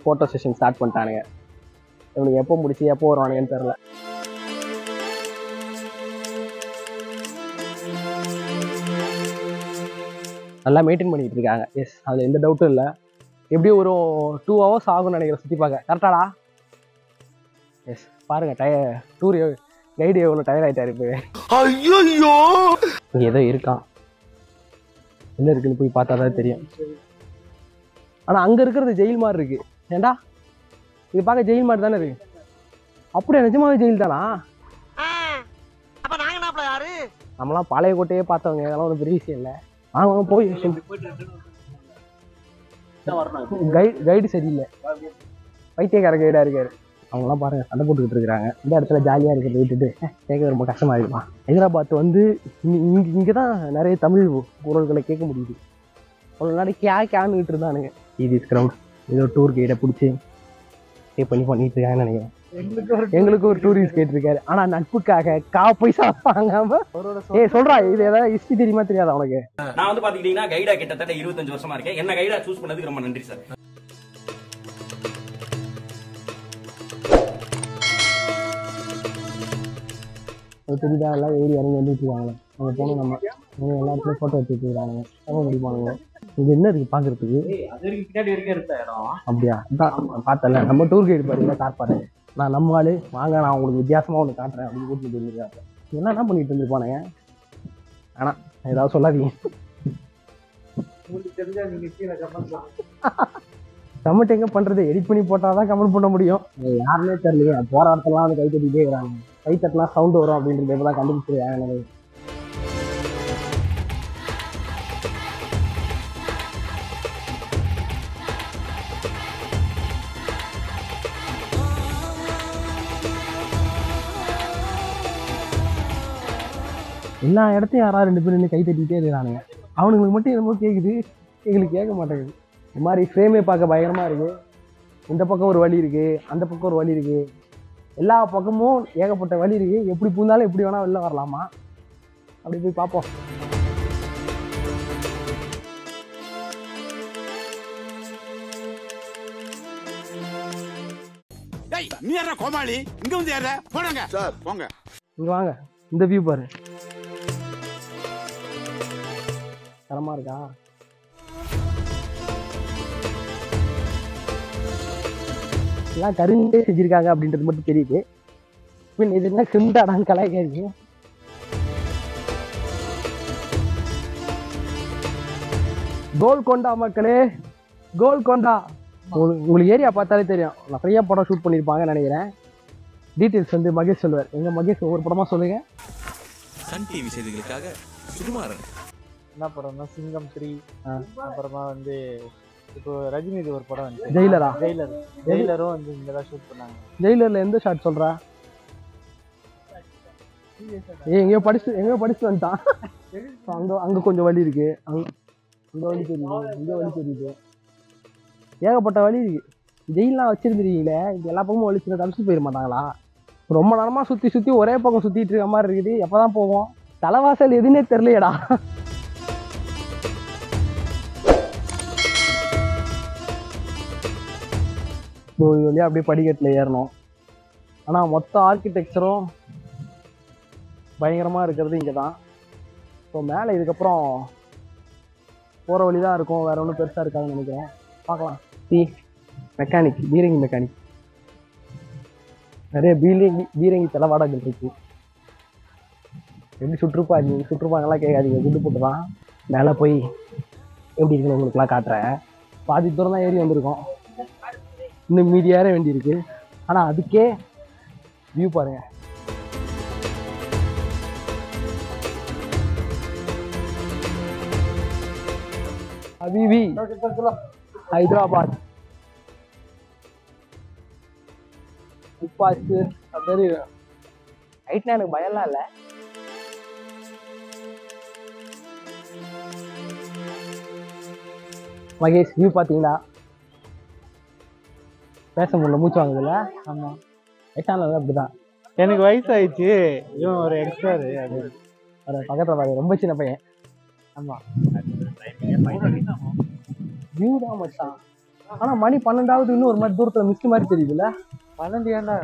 ஃபோட்டோ செஷன் ஸ்டார்ட் பண்ணிட்டானுங்க. இவனுக்கு எப்போ முடிச்சு எப்போ வருவானுங்கன்னு தெரில. நல்லா மெயின்டைன் பண்ணிட்டு இருக்காங்க. எஸ், அதில் எந்த டவுட்டும் இல்லை. எப்படியும் ஒரு 2 hours ஆகும்னு நினைக்கிறேன் சுற்றி பார்க்க. கரெக்டாடா? எஸ், பாருங்க டூர் கைடு எவ்வளோ டயர்ட் ஆகிட்டாரு இப்போ. ஐயோ, இங்கே ஏதோ இருக்கான். என்ன இருக்குன்னு போய் பார்த்தா தான் தெரியும். ஆனால் அங்கே இருக்கிறது ஜெயில் மாதிரி இருக்கு. ஏண்டா இது பார்க்க ஜெயில் மாதிரி தானே இருக்கு? அப்படியே நிஜமாவே ஜெயில் தானா? நம்மளாம் பாளைய கோட்டையே பார்த்தவங்க, அதெல்லாம் ஒரு பெரிய விஷயம் இல்லை. வாங்க போய் கைடு சரியில்லை, பைத்தியக்கார கைடாக இருக்காரு. அவங்களாம் பாருங்க சண்டை போட்டுக்கிட்டு இருக்கிறாங்க. இந்த இடத்துல ஜாலியாக இருக்கிறத விட்டுட்டு கேட்க ரொம்ப கஷ்டமாக இருக்குமா. ஹைதராபாத் வந்து இங்கே தான் நிறைய தமிழ் குரல்களை கேட்க முடியுது. அவ்வளோ நாளைக்கு கேன்னுக்கிட்டு இருந்தானுங்க. இது க்ரௌட் ஏதோ டூர் கைடை பிடிச்சி பே பண்ணிட்டு இருக்காங்கன்னு நினைக்கிறேன். எங்களுக்கு ஒரு டூரிஸ்ட் கேட்டிருக்காரு. ஆனால் நட்புக்காக பைசா வாங்காம சொல்றா. இது ஏதாவது ஹிஸ்ட்ரி தெரியுமா தெரியாதா உனக்கு? நான் வந்து பாத்துக்கிட்டீங்கன்னா கைடா கிட்டத்தட்ட 25 வருஷமா இருக்கேன். என்ன கைடா சூஸ் பண்ணதுக்கு ரொம்ப நன்றி சார். தெரியுதா? எல்லாம் ஏறி இறங்கி வந்துட்டு இருக்காங்க. அவங்க போனோம் நம்ம எல்லா இடத்துலையும் ஃபோட்டோ எடுத்துட்டு இருக்காங்க. அவங்க முடிப்பானுங்க. இது என்ன இருக்கு பாக்குறதுக்கு? அப்படியா? பார்த்தல நம்ம டூர் கைடு பாருங்க, கார் பாரு. நான் நம்ம ஆளு வாங்க, நான் உங்களுக்கு வித்தியாசமா ஒன்று காட்டுறேன் அப்படின்னு கூட்டிட்டு இருந்திருக்காங்க. என்ன பண்ணிட்டு இருந்திருப்பானுங்க? ஆனா ஏதாவது சொல்லாதீங்க. கமெண்ட் எங்க பண்றது? எடிட் பண்ணி போட்டாதான் கமெண்ட் பண்ண முடியும். யாருன்னே தெரியலையே. போற இடத்துலாம் வந்து கை தட்டிட்டே இருக்கிறாங்க. கை தட்டலாம் சவுண்ட் வரும் அப்படின்றது எப்பதான் கண்டுபிடிச்சிருக்காங்க. எல்லா இடத்தையும் யாராவது 2 பேர் நின்று கை தட்டிகிட்டே இருக்கிறானுங்க. அவனுங்களுக்கு மட்டும் என்னமோ கேட்குது, எங்களுக்கு கேட்க மாட்டேங்குது. இந்த மாதிரி ஃப்ரேமே பார்க்க பயங்கரமாக இருக்குது. இந்த பக்கம் ஒரு வழி இருக்குது, அந்த பக்கம் ஒரு வழி இருக்குது, எல்லா பக்கமும் ஏகப்பட்ட வழி இருக்குது. எப்படி பூந்தாலும் எப்படி வேணால் வெளில வரலாமா? அப்படி போய் பார்ப்போம். நீ யாரா கோமாளி? இங்க வந்து யாரா? போடுங்க சார், போங்க. இங்கே வாங்க, இந்த வியூ பாரு. தரமா இருக்கா? எல்லாம் கருண்டே செஞ்சிருக்காங்க அப்படின்றது மட்டும் தெரியுது. பின் இது என்ன சிந்தாடான்னு கலாய்க்காது. கோல்கொண்டா மக்களே, கோல்கொண்டா. உங்களுக்கு ஏரியா பார்த்தாலே தெரியும், நிறைய படம் ஷூட் பண்ணியிருப்பாங்கன்னு நினைக்கிறேன். டீட்டெயில்ஸ் வந்து மகேஷ் சொல்லுவார். எங்க மகேஷ் ஒவ்வொரு படமா சொல்லுங்க. சன் டிவி செய்திகளுக்காக சுகுமாரன். என்ன படம்னா சிங்கம் 3, அப்புறமா வந்து இப்போ ரஜினி ஒரு படம் வந்து ஜெயிலரா? ஜெயிலரும் வந்து இங்கே தான் ஷூட் பண்ணாங்க. ஜெயிலர்ல எந்த ஷாட் சொல்றா? எங்கேயோ படிச்சு வந்துட்டான். அங்க கொஞ்சம் வலி இருக்கு, அங்க வலி தெரியுது, இங்க வலி தெரியுது, ஏகப்பட்ட வலி இருக்கு. ஜெயிலாம் வச்சிருந்துருக்கீங்களே, இது எல்லா பக்கமும் வலிச்சுனா தப்பிச்சு போயிட மாட்டாங்களா? ரொம்ப நேரமா சுத்தி ஒரே பக்கம் சுத்திட்டு இருக்க மாதிரி இருக்குது. எப்பதான் போவோம்? தலைவாசல் எதுன்னே தெரியலையடா. வழியா அப்படியே படிக்கட்டுல ஏறணும். ஆனா மொத்த ஆர்கிடெக்சரும் பயங்கரமா இருக்கிறது இங்கதான். ஸோ மேலே இதுக்கப்புறம் போற வழிதான் இருக்கும், வேற ஒன்றும் பெருசா இருக்காதுன்னு நினைக்கிறேன். பார்க்கலாம். மெக்கானிக், பீரங்கி மெக்கானிக், நிறைய பீரங்கி தளவாடங்கள் இருக்கு. எப்படி சுற்றுப்பாங்கலாம் கேட்காதீங்க, குண்டு போட்டுதான். மேலே போய் எப்படி இருக்குன்னு உங்களுக்குலாம் காட்டுறேன். பாதி தூரம் தான் ஏறி வந்திருக்கோம், இன்னும் மீதி ஏற வேண்டியிருக்கு. ஆனால் அதுக்கே வியூ பாருங்க. ஹபீபி ஹைதராபாத் துப்பாக்கு அது ஹைட்னா எனக்கு பயம்லாம் இல்லை. மகேஷ் வியூ பார்த்தீங்களா? பேச முடியல, மூச்சு வாங்குதுல்ல? ஆமாம், வயசானது அப்படிதான். எனக்கு வயசாயிடுச்சு, இவன் ஒரு எக்ஸ்ட்ராரு. அது பக்கத்தில் பாரு, ரொம்ப சின்ன பையன். ஆமாம், வியூ தான் மச்சான். ஆனால் மணி 12ஆவது, இன்னும் ஒரு மாதிரி தூரத்தில் மிஸ்ட் மாதிரி தெரியுதுல்ல? 12 ஏன்டா?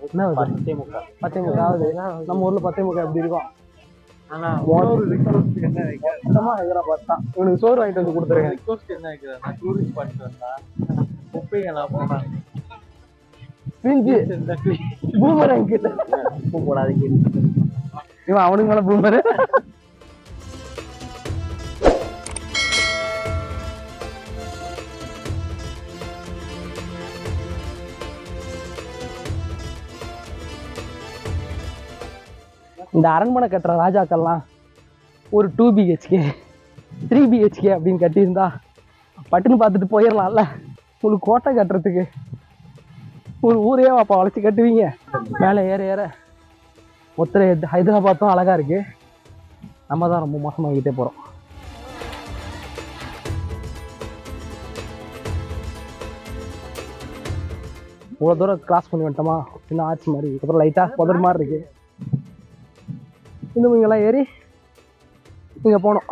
என்ன 10:45 நம்ம ஊரில் 10:45 எப்படி இருக்கும்? ஆனால் மொத்தமாக ஹைதராபாத் தான். இவனுக்கு சோறு வாங்கிட்டு வந்து கொடுத்துருக்கேன். ரிக்வஸ்ட் என்ன வைக்கிறாங்க, டூரிஸ்ட் பண்ணிட்டு வந்தா குப்பைகள்லாம் போனாங்க. பூமரங் கிட்ட போடாதீங்க, இவன் அவனுக்கு மேல பூமரு. இந்த அரண்மனை கட்டுற ராஜாக்கள்லாம் ஒரு 2 BHK 3 BHK அப்படின்னு கட்டியிருந்தா பட்டுன்னு பார்த்துட்டு போயிடலாம்ல. உங்களுக்கு கோட்டை கட்டுறதுக்கு ஒரு ஊரே அப்போ வளைச்சி கட்டுவீங்க. மேலே ஏற ஏற மொத்த ஹைதராபாத்தும் அழகா இருக்கு. நம்ம தான் ரொம்ப மோசமாகிட்டே போறோம். இவ்வளோ தூரம் கிராஸ் பண்ணி வந்துட்டோமா? இன்னும் ஆச்சு மாதிரி, அப்புறம் லைட்டாக புதர் மாதிரி இருக்கு. இன்னும் இங்கெல்லாம் ஏறி இங்கே போனோம்.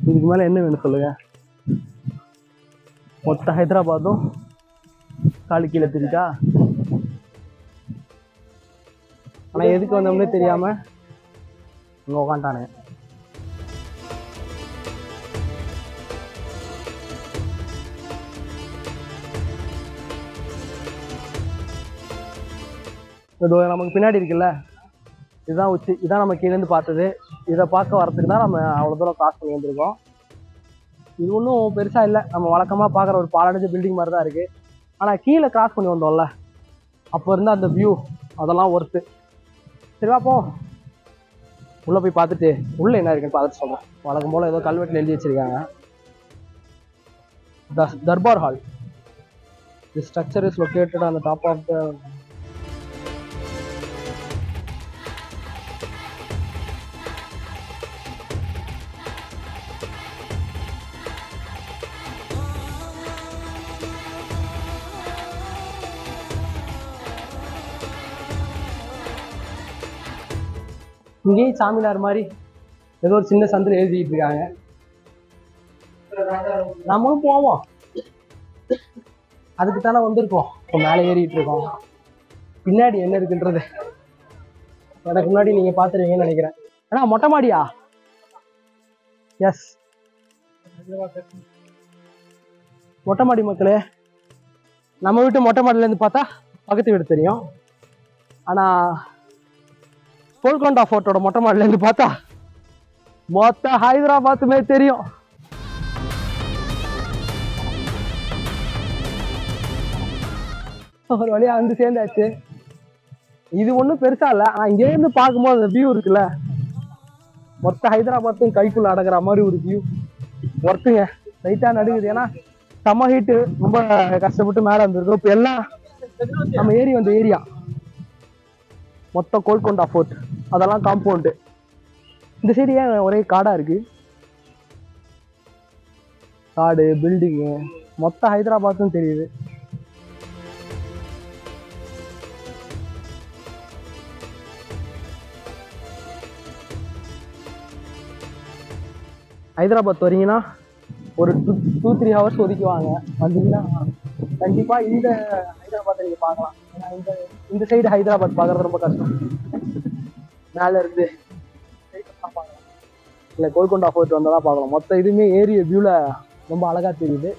இதுக்கு மேலே என்ன வேணும் சொல்லுங்க? மொத்த ஹைதராபாத்தும் காலு கீழே தெரியுதா? ஆனால் எதுக்கு வந்தோம்னே தெரியாம இங்கே உக்காண்டானுங்க. நமக்கு பின்னாடி இருக்குல்ல, இதுதான் உச்சி. இதான் நம்ம கீழேருந்து பார்த்தது. இதை பார்க்க வரதுக்கு தான் நம்ம அவ்வளோ தூரம் கிராஸ் பண்ணி வந்திருக்கோம். இது ஒன்றும் பெருசாக இல்லை, நம்ம வழக்கமாக பார்க்குற ஒரு பாலடைஞ்ச பில்டிங் மாதிரி தான் இருக்குது. ஆனால் கீழே கிராஸ் பண்ணி வந்தோம்ல, அப்போ இருந்த அந்த வியூ அதெல்லாம் ஒர்த்து. சரி வா போ, உள்ளே போய் பார்த்துட்டு உள்ளே என்ன இருக்குன்னு பார்த்துட்டு சொல்கிறேன். வழக்கம் போல் ஏதோ கல்வெட்டில் எழுதி வச்சுருக்காங்க. Durbar Hall. The structure is located on the top of the இங்கேயும் சாமினார் மாதிரி ஏதோ ஒரு சின்ன சந்தில் எழுதிட்டு இருக்காங்க. நம்மளும் போவோம், அதுக்கு தானே வந்திருக்கோம். இப்போ மேலே ஏறிட்டு இருக்கோம். பின்னாடி என்ன இருக்குன்றது எனக்கு முன்னாடி நீங்க பாத்துருவீங்கன்னு நினைக்கிறேன். ஆனா மொட்டை மாடியா? எஸ், மொட்டை மாடி மக்களே. நம்ம வீட்டு மொட்டை மாடியில இருந்து பார்த்தா பக்கத்து வீடு தெரியும். ஆனா கோல்கொண்டா ஃபோர்ட்டோட மொட்டை மாடியில இருந்து பார்த்தா மொத்த ஹைதராபாத்துமே தெரியும். ஒரு வழியா வந்து சேர்ந்தாச்சு. இது ஒன்றும் பெருசா இல்லை, ஆனா இங்கேருந்து பார்க்கும்போது அந்த வியூ இருக்குல்ல, மொத்த ஹைதராபாத்தும் கைக்குள்ள அடங்குற மாதிரி ஒரு வியூ. ஒர்த்துங்க, லைட்டா நடுங்குது. ஏன்னா செம்ம ஹீட்டு, ரொம்ப கஷ்டப்பட்டு மேலே வந்துருக்கோம். இப்போ எல்லாம் நம்ம ஏறி வந்த ஏரியா மொத்தம் கோல்கொண்டா ஃபோர்ட், அதெல்லாம் காம்பவுண்டு. இந்த சைடு ஏன் ஒரே காடா இருக்கு? காடு, பில்டிங்கு, மொத்த ஹைதராபாத்தும் தெரியுது. ஹைதராபாத் வரீங்கன்னா ஒரு 2-3 ஹவர்ஸ் ஒதுக்குவாங்க. வந்தீங்கன்னா கண்டிப்பா இந்த ஹைதராபாத்தை நீங்க பார்க்கலாம். ஏன்னா இந்த சைடு ஹைதராபாத் பார்க்கறது ரொம்ப கஷ்டம். மேல இருந்து பார்க்கலாம், இல்லை கோல்கொண்டா ஃபோர்ட் வந்தால் தான் பார்க்கலாம். மொத்த இதுவுமே ஏரிய வியூல ரொம்ப அழகா தெரியுது.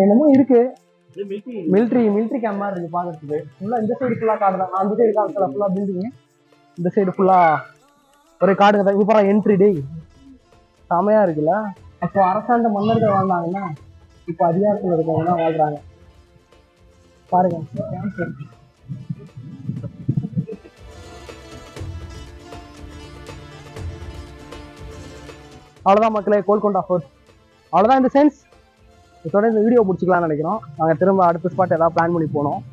என்னமோ இருக்கு, மிலிட்ரி கேம்ப் மாதிரி இருக்கு பாக்கிறதுக்கு. ஃபுல்லா இந்த சைடு ஃபுல்லா காடு தான், அந்த சைடு காடு ஃபுல்லா பில்டிங், இந்த சைடு ஃபுல்லா ஒரே காடுங்க தான். இப்போ என்ட்ரி டே செமையா இருக்குல்ல. அப்போ அரசாண்ட மன்னர்கள் வாழ்ந்தாங்கன்னா இப்போ அதிகாரத்தில் இருக்கவங்க தான் வாழ்றாங்க பாருங்க. அவ்வளோதான் மக்களே, கோல்கொண்டா ஃபோர்ட் அவ்வளோதான். இந்த சென்ஸ் இதோட இந்த வீடியோ முடிச்சுக்கலாம்னு நினைக்கிறோம். நாங்கள் திரும்ப அடுத்த ஸ்பாட் ஏதாவது பிளான் பண்ணி போனோம்.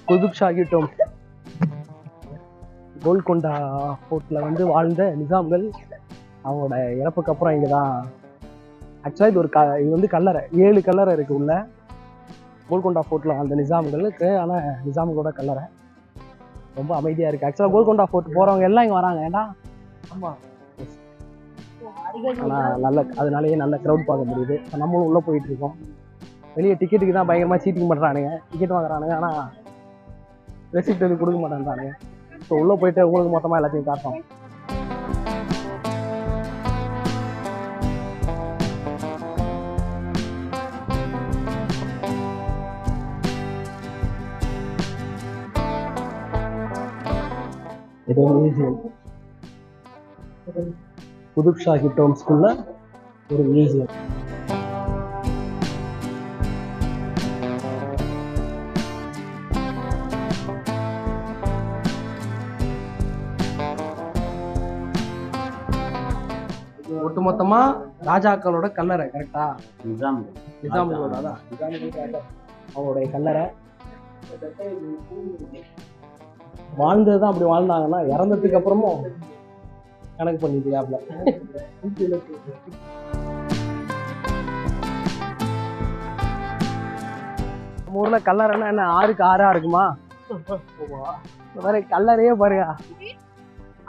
குதுப் ஷாஹி டோம், கோல்கொண்டா ஃபோர்ட்ல வந்து வாழ்ந்த நிசாம்கள் அவங்களோட இறப்புக்கு அப்புறம் இங்கே தான். ஆக்சுவலாக இது ஒரு இது வந்து கல்லறை, 7 கல்லறை இருக்கு உள்ள கோல்கொண்டா ஃபோர்ட்ல வாழ்ந்த நிசாம்களுக்கு. ஆனால் நிசாம்களோட கல்லறை ரொம்ப அமைதியாக இருக்குது. ஆக்சுவலாக கோல்கொண்டா ஃபோர்ட் போகிறவங்க எல்லாம் இங்கே வராங்க. ஏன்னா ஆமாம், ஆனால் நல்ல அதனாலேயே நல்ல க்ரௌட் பார்க்க முடியுது. நம்மளும் உள்ளே போயிட்டு இருக்கோம். வெளியே டிக்கெட்டுக்கு தான் பயங்கரமாக சீட்டிங் பண்ணுறானுங்க, டிக்கெட் வாங்குறானுங்க. ஆனால் ரெசிப்ட் எதுவும் கொடுக்க மாட்டேன்றானுங்க. ஸோ உள்ளே போயிட்டு உங்களுக்கு மொத்தமாக எல்லாத்தையும் காட்டோம். இது மியூசியம், குதுப் ஷாஹி டோம்ஸ்குள்ள ஒரு மியூசியம். ஒட்டுமொத்தமா ராஜாக்களோட கல்லறை, கரெக்டா? நிசாம்களோட அதான் அவங்களுடைய கல்லறை. வாழ்ந்ததுதான் அப்படி வாழ்ந்தாங்கன்னா இறந்ததுக்கு அப்புறமும் கணக்கு பண்ணிட்டியாப்ல. நம்ம ஊர்ல கல்லறைன்னா என்ன 6க்கு 6 இருக்குமா? இந்த மாதிரி கல்லறையே பாருங்க,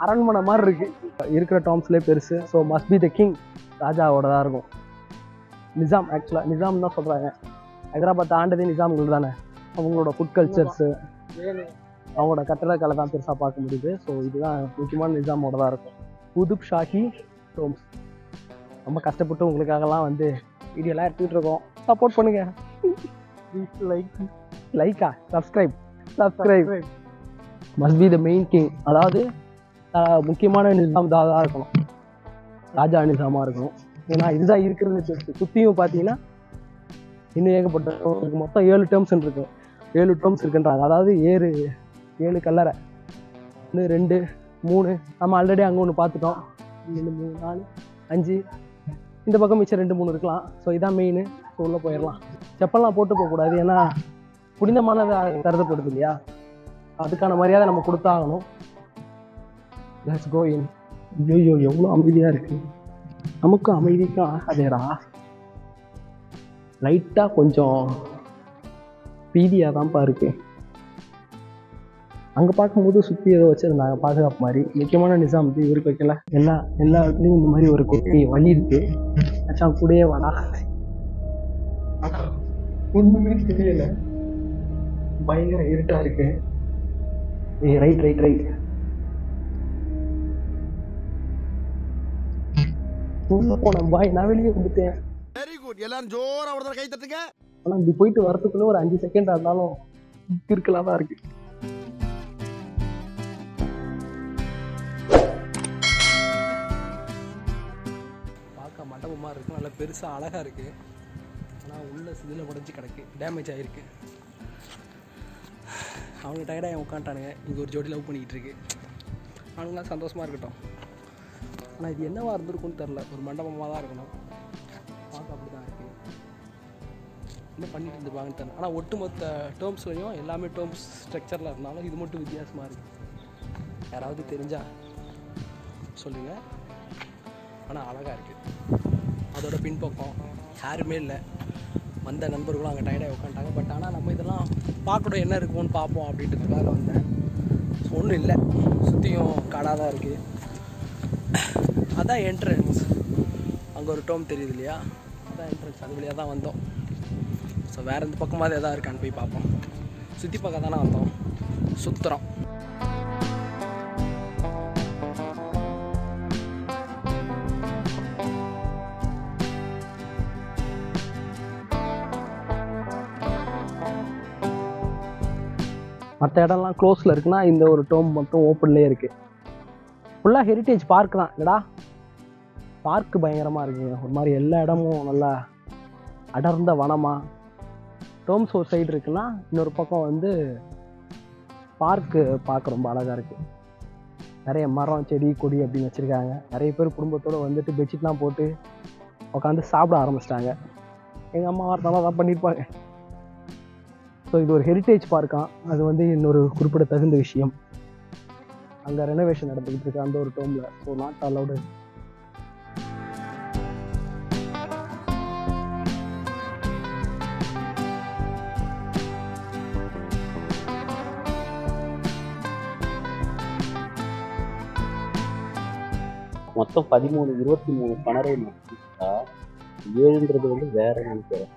அரண்மனை மாதிரி இருக்கு. இருக்கிற டாம்ஸ்லேயே பெருசு. So must be the king, ராஜாவோட தான் இருக்கும். நிசாம், ஆக்சுவலாக நிசாம் தான் சொல்கிறாங்க. ஹைதராபாத் ஆண்டதே நிசாம்கள் தானே. அவங்களோட ஃபுட் கல்ச்சர்ஸு, அவங்களோட கட்டடக்கலை தான் பெருசாக பார்க்க முடியுது. ஸோ இதுதான் முக்கியமான நிசாமோட தான் இருக்கும். குதுப் ஷாஹி டோம்ஸ். ரொம்ப கஷ்டப்பட்டு உங்களுக்காகலாம் வந்து வீடியோலாம் எடுத்துக்கிட்டு இருக்கோம். சப்போர்ட் பண்ணுங்க. Lyca subscribe must be the main king. அதாவது முக்கியமான நிசாம் தான் இருக்கணும், ராஜா நிசாமாக இருக்கணும். ஏன்னா இதுதான் இருக்கிறது. சுற்றியும் பார்த்தீங்கன்னா இன்னும் ஏகப்பட்ட மொத்தம் 7 டேர்ம்ஸ் இருக்கு. 7 டோம்ஸ் இருக்குன்றாங்க. அதாவது 7 கல்லறை. 1 2 3 நம்ம ஆல்ரெடி அங்கே ஒன்று பார்த்துட்டோம். 2 3 4 5 இந்த பக்கம் மிச்சம் 2 3 இருக்கலாம். ஸோ இதான் மெயின். ஸோ உள்ளே போயிடலாம். செப்பல்லாம் போட்டு போகக்கூடாது, ஏன்னா புனிதமானது கருதப்படுது இல்லையா, அதுக்கான மரியாதை நம்ம கொடுத்தாகணும். லெட்ஸ் கோ இன். ஐயோ எவ்வளோ அமைதியாக இருக்குது. நமக்கும் அமைதிக்கும் ஆகாதேடா. லைட்டாக கொஞ்சம் பீதியாக தான்ப்பா இருக்கு. அங்கே பார்க்கும்போது சுற்றி ஏதோ வச்சுருந்தாங்க பாதுகாப்பு மாதிரி. முக்கியமான நிசாம் வந்து இவருக்கு வைக்கல. எல்லா இடத்துலையும் இந்த மாதிரி ஒரு குட்டி வழி இருக்கு. ஆச்சா கூடயே வாடா. ஒன்றுமே தெரியல, பயங்கர இருட்டா இருக்கு. ரைட் போன பாய், நான் வெளியே வந்துட்டேன். Very good. எல்லாரும் ஜோரா ஒரு கை தட்டுங்க. ஆனால் இப்படி போயிட்டு வரதுக்குள்ள ஒரு 5 செகண்ட் இருந்தாலும் இருக்கலாம் தான் இருக்கு. பார்க்க மண்டபமாக இருக்கு, நல்லா பெருசாக அழகாக இருக்கு. ஆனால் உள்ள சிதில உடஞ்சி கிடக்கு, டேமேஜ் ஆகிருக்கு. அவங்க டயர்டாக உட்காந்துட்டானுங்க. இங்கே ஒரு ஜோடி லவ் பண்ணிக்கிட்டு இருக்கு. அவனுங்களாம் சந்தோஷமாக இருக்கட்டும். ஆனால் இது என்னவா இருந்திருக்குன்னு தெரில. ஒரு மண்டபமாக தான் இருக்கணும். பார்க்க அப்படி தான் இருக்குது. என்ன பண்ணிட்டு இருந்துருப்பாங்கன்னு தெரியல. ஆனால் ஒட்டுமொத்த டேர்ம்ஸ்லையும் எல்லாமே டேர்ம்ஸ் ஸ்ட்ரக்சரில் இருந்தாலும் இது மட்டும் வித்தியாசமாக இருக்குது. யாராவது தெரிஞ்சால் சொல்லுங்கள். ஆனால் அழகாக இருக்குது. அதோட பின்பக்கம் யாருமே இல்லை. வந்த நண்பர்களும் அங்கே டயர்டாக உட்காந்துட்டாங்க. பட் ஆனால் நம்ம இதெல்லாம் பார்க்கணும், என்ன இருக்கும்னு பார்ப்போம் அப்படின்றதுக்காக வந்தேன். ஸோ ஒன்றும் இல்லை, சுற்றியும் காடாக தான் இருக்குது. அதான் என்ட்ரன்ஸ். அங்கே ஒரு டோம் தெரியுது இல்லையா, அதான் என்ட்ரன்ஸ். அது வழியாக தான் வந்தோம். ஸோ வேறு எந்த பக்கமாக எதாவது இருக்கான்னு போய் பார்ப்போம். சுற்றி பார்க்க தானே வந்தோம், சுற்றுறோம். மற்ற இடம்லாம் க்ளோஸில் இருக்குன்னா இந்த ஒரு டோம் மட்டும் ஓப்பன்லேயே இருக்குது. ஃபுல்லாக ஹெரிட்டேஜ் பார்க் தான் இல்லைடா. பார்க்கு பயங்கரமாக இருக்குங்க. ஒரு மாதிரி எல்லா இடமும் நல்லா அடர்ந்த வனமாக. டோம்ஸ் ஒரு சைடு இருக்குன்னா இன்னொரு பக்கம் வந்து பார்க்கு பார்க்க ரொம்ப அழகாக இருக்குது. நிறைய மரம் செடி கொடி அப்படின்னு வச்சுருக்காங்க. நிறைய பேர் குடும்பத்தோடு வந்துட்டு பெட்ஷீட்லாம் போட்டு உட்காந்து சாப்பிட ஆரம்பிச்சிட்டாங்க. எங்கள் அம்மா வார்த்தாலும் தான் பண்ணியிருப்பாங்க. ஸோ இது ஒரு ஹெரிட்டேஜ் பார்க்கான். அது வந்து இன்னொரு குறிப்பிடத்தகுந்த விஷயம். அங்கே ரெனோவேஷன் நடந்துக்கிட்டு இருக்கு அந்த ஒரு டோமில். So not allowed. மொத்தம் 13 23 பணரை முடிச்சுட்டா 7ன்றது வந்து வேற நினைக்கிறேன்.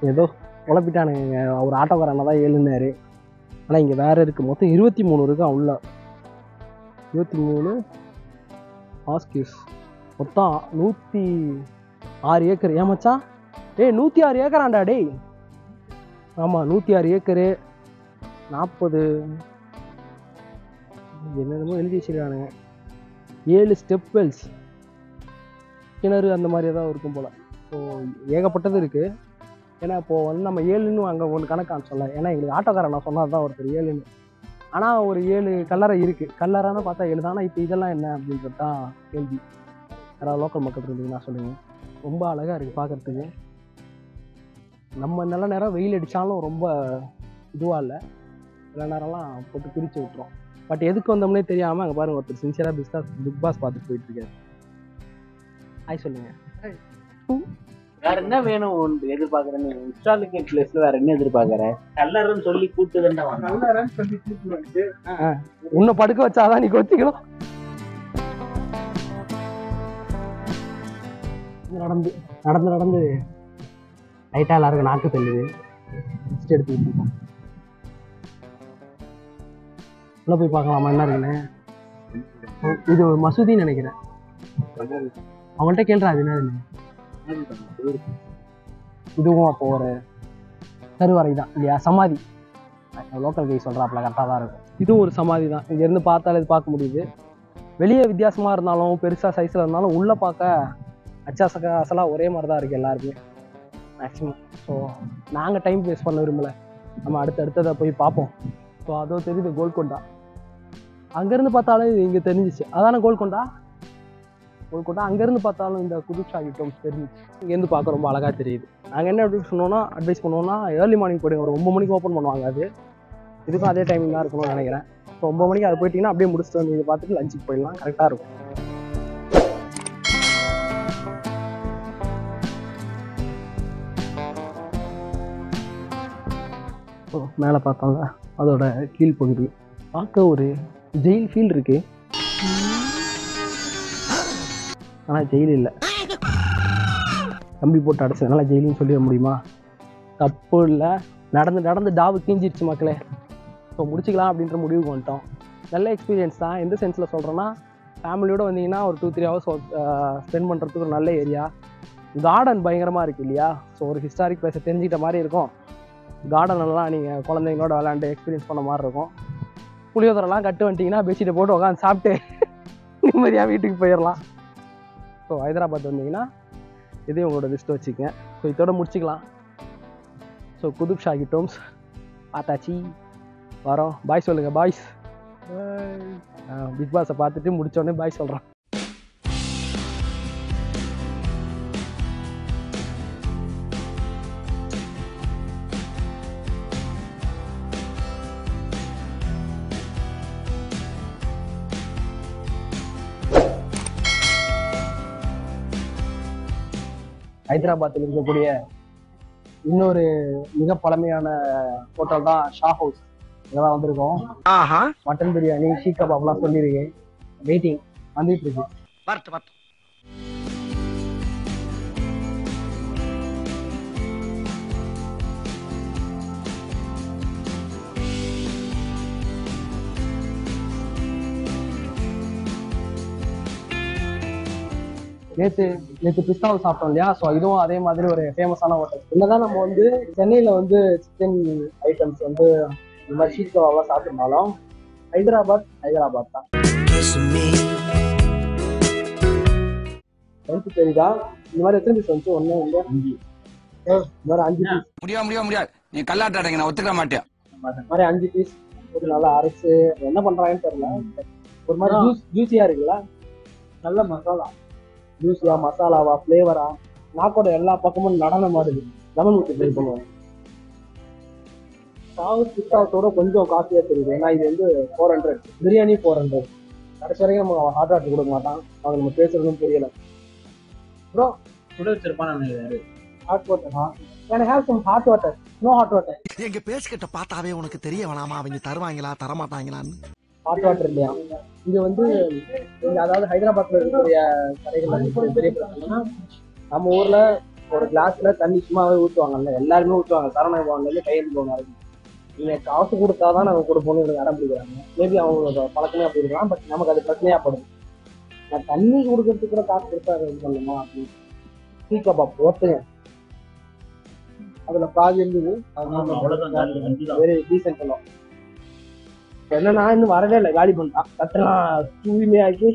ஏதோ குழப்பிட்டானுங்க. ஒரு ஆட்டோக்காரனை தான் 7ன்னாரு. ஆனால் இங்கே வேறு இருக்குது. மொத்தம் 23 இருக்கு. உள்ள 23 ஆஸ்கியூஸ். மொத்தம் 106 ஏக்கர். ஏமாச்சா 106 ஏக்கராண்டா டேய். ஆமாம் 106 ஏக்கரு. 40 என்னென்னமோ எழுதி வச்சிருக்கானுங்க. 7 ஸ்டெப் வெல்ஸ், கிணறு அந்த மாதிரி ஏதாவது இருக்கும் போல். ஸோ ஏகப்பட்டது இருக்குது. ஏன்னா இப்போது வந்து நம்ம 7ன்னு அங்கே ஒன்று கணக்கான்னு சொல்ல. ஏன்னா எங்களுக்கு ஆட்டோக்காரன் நான் சொன்னது தான் ஒருத்தர் 7ன்னு. ஆனால் ஒரு 7 கல்லறை இருக்குது. கல்லறைன்னு பார்த்தா 7 தான். ஆனால் இப்போ இதெல்லாம் என்ன அப்படின்றது தான் கேள்வி. யாராவது லோக்கல் மக்கள் இருந்தீங்கன்னா சொல்லுங்கள். ரொம்ப அழகாக இருக்குது பார்க்குறதுக்கு. நம்ம நல்ல நேரம் வெயில் அடித்தாலும் ரொம்ப இதுவாக இல்லை. சில நேரம்லாம் போட்டு பிரித்து விட்டுரும். பட் எதுக்கு வந்தோம்னே தெரியாமல் அங்கே பாருங்கள் ஒருத்தர் சின்சியராக பிக் பாஸ் பார்த்துட்டு போயிட்டுருக்காரு. ஹாய் சொல்லுங்கள். வேற என்ன வேணும் ஒன்று எதிர்பார்க்குறேன்னு ஹிஸ்டாரிக்கல் பிளேஸ்ல வேற என்ன எதிர்பார்க்குறேன்? கல்லறைன்னு சொல்லி கூப்பிட்டு தான் கல்லறைன்னு சொல்லி கூப்பிட்டு வந்து உன்னை படுக்க வச்சாதான் நீ கொத்திக்கணும். நடந்து நடந்து நடந்து லைட்டாக எல்லாருக்கும் நாக்கு தள்ளுது. ரெஸ்ட் எடுத்துக்கிட்டு இருக்கோம். உள்ள போய் பார்க்கலாமா என்ன இருக்குன்னு. இது ஒரு மசூதின்னு நினைக்கிறேன். அவங்கள்ட்ட கேள்றா அது என்னதுன்னு. இதுவும் அப்போ ஒரு கருவறை தான் இல்லையா, சமாதி. லோக்கல் கை சொல்கிறாப்புல கரெக்டாக தான் இருக்கும். இதுவும் ஒரு சமாதி தான். இங்கேருந்து பார்த்தாலே இது பார்க்க முடியுது. வெளியே வித்தியாசமாக இருந்தாலும் பெருசாக சைஸில் இருந்தாலும் உள்ளே பார்க்க அச்சாசக அசலாக ஒரே மாதிரி தான் இருக்குது எல்லாருக்குமே. மேக்ஸிமம். ஸோ நாங்கள் டைம் வேஸ்ட் பண்ண விரும்பலை, நம்ம அடுத்ததை போய் பார்ப்போம். ஸோ அதோ தெரியுது கோல்கொண்டா, அங்கேருந்து பார்த்தாலும் இது இங்கே தெரிஞ்சிச்சு, அதான கோல்கொண்டா. அங்கேருந்து பார்த்தாலும் இந்த குதுப் ஷாஹி டோம்ஸ் தெரிஞ்சிச்சு, இங்கேருந்து பார்க்க ரொம்ப அழகாக தெரியுது. நாங்கள் என்ன அட்வைஸ் பண்ணுவோம்னா ஏர்லி மார்னிங் போய்டுங்க, ஒரு 9 மணிக்கு ஓப்பன் பண்ணுவாங்க. அது இதுக்கும் அதே டைமிங் தான் இருக்கணும்னு நினைக்கிறேன். ஸோ 9 மணிக்கு அது போயிட்டீங்கன்னா அப்படியே முடிச்சுட்டு வந்து இதை பார்த்துட்டு லஞ்சுக்கு போயிடலாம், கரெக்டாக இருக்கும். மேலே பார்த்தாங்க அதோட கீழ்ப்பகுதி பார்க்க ஒரு ஜெயில் ஃபீல் இருக்கு, ஆனால் ஜெயில் இல்லை, கம்பி போட்டு அடைச்சதுனால ஜெயிலுன்னு சொல்லிட முடியுமா? தப்பு இல்லை, நடந்து டாவு கீஞ்சிருச்சு மக்களே. ஸோ முடிச்சிக்கலாம் அப்படின்ற முடிவுக்கு வந்துட்டோம். நல்ல எக்ஸ்பீரியன்ஸ் தான். எந்த சென்ஸில் சொல்கிறேன்னா, ஃபேமிலியோடு வந்தீங்கன்னா ஒரு 2-3 ஹவர்ஸ் ஸ்பெண்ட் பண்ணுறதுக்கு ஒரு நல்ல ஏரியா. கார்டன் பயங்கரமாக இருக்குது இல்லையா? ஸோ ஒரு ஹிஸ்டாரிக் பிளேஸை தெரிஞ்சுக்கிட்ட மாதிரி இருக்கும். கார்டனெல்லாம் நீங்கள் குழந்தைங்களோட விளையாண்டு எக்ஸ்பீரியன்ஸ் பண்ண மாதிரி இருக்கும். புளியோதரெல்லாம் கட்டு வந்துட்டிங்கன்னா பெட்ஷீட்டை போட்டு உட்காந்து சாப்பிட்டு நிம்மதியாக வீட்டுக்கு போயிடலாம். ஸோ ஹைதராபாத் வந்தீங்கன்னா இதையும் உங்களோட லிஸ்ட்டு வச்சுக்கங்க. ஸோ இதோட முடிச்சிக்கலாம். ஸோ குதுப் ஷாஹி டோம்ஸ் பார்த்தாச்சு, வரோம். பாய் சொல்லுங்கள். பாய்ஸ் பிக் பாஸை பார்த்துட்டு முடித்தோடனே பாய் சொல்கிறேன். ஹைதராபாத்தில் இருக்கக்கூடிய இன்னொரு மிக பழமையான ஹோட்டல் தான் ஷா ஹவுஸ். இதெல்லாம் வந்திருக்கோம். மட்டன் பிரியாணி, ஷீக் கபாப்லாம் சொல்லியிருக்கேன். வெயிட்டிங் வந்துட்டு இருக்கு. நேற்று பிஸ்தாவை சாப்பிட்டோம் இல்லையா? ஸோ இதுவும் அதே மாதிரி ஒரு ஃபேமஸான ஹோட்டல். என்னதான் நம்ம வந்து சென்னையில் வந்து சிக்கன் ஐட்டம்ஸ் வந்து இந்த மாதிரி ஷீக் கபாப்லாம் சாப்பிட்டுருந்தாலும் ஹைதராபாத் தான். தெரியுதா? இந்த மாதிரி எத்தனை பீஸ் வந்து? 1 2 5 பீஸ். முடியாது, நீ கல்லாட்டாடங்க, நான் ஒத்துக்க மாட்டேன். இந்த மாதிரி 5 பீஸ் ஒரு நல்லா அரைச்சு என்ன பண்றாங்கன்னு தெரியல. ஒரு மாதிரி ஜூஸியா இருக்குல்ல, நல்ல மசாலா, ஜூஸியா மசாலாவா ஃப்ளேவரா நாக்கோட எல்லா பக்கமும் நடனம் ஆடுது. லெமன் ஊற்றி ட்ரை பண்ணுவோம். பிஸ்தாவோட கொஞ்சம் காஸ்ட்லியா தெரியுது, ஏன்னா இது வந்து 400 பிரியாணி 400. கடைசி வரைக்கும் நம்ம ஹாட் வாட்டர் கொடுக்க மாட்டான், அவங்க நம்ம பேசுறதும் புரியல. ப்ரோ சுட வச்சிருப்பான் hot water. Can I have some hot water? No hot water. எங்க பேசிக்கிட்ட பார்த்தாவே உனக்கு தெரிய வேணாமா அவங்க தருவாங்களா தரமாட்டாங்களான்னு? ஹாட் வாட்டர் இல்லையா? இங்க வந்து அதாவது ஹைதராபாத்ல இருக்கக்கூடிய கடைகள் பெரிய பிரச்சனைனா, நம்ம ஊர்ல ஒரு கிளாஸ்ல தண்ணி சும்மாவே ஊற்றுவாங்கல்ல, எல்லாருமே ஊற்றுவாங்க. சரண போவாங்க, கையெழுத்து போவாங்க. நீங்க காசு கொடுத்தாதான் நாங்கள் கொடுப்போம்னு இடம் பிடிக்கிறாங்க. மேபி அவங்க பழக்கமே அப்படி இருக்கலாம், பட் நமக்கு அது பிரச்சனையா படுது. நான் தண்ணி கொடுக்கறதுக்கு கூட காசு கொடுத்தா இது பண்ணணுமா அப்படின்னு. ஷீக் கபாப் ஒருத்தங்க அதுல பாதி இருந்தது, வெரி டீசென்ட் எல்லாம். என்னன்னா இன்னும் வரவே இல்லை, காலி பண்ணிட்டான். கட்டெல்லாம் தூய்மையாக்கி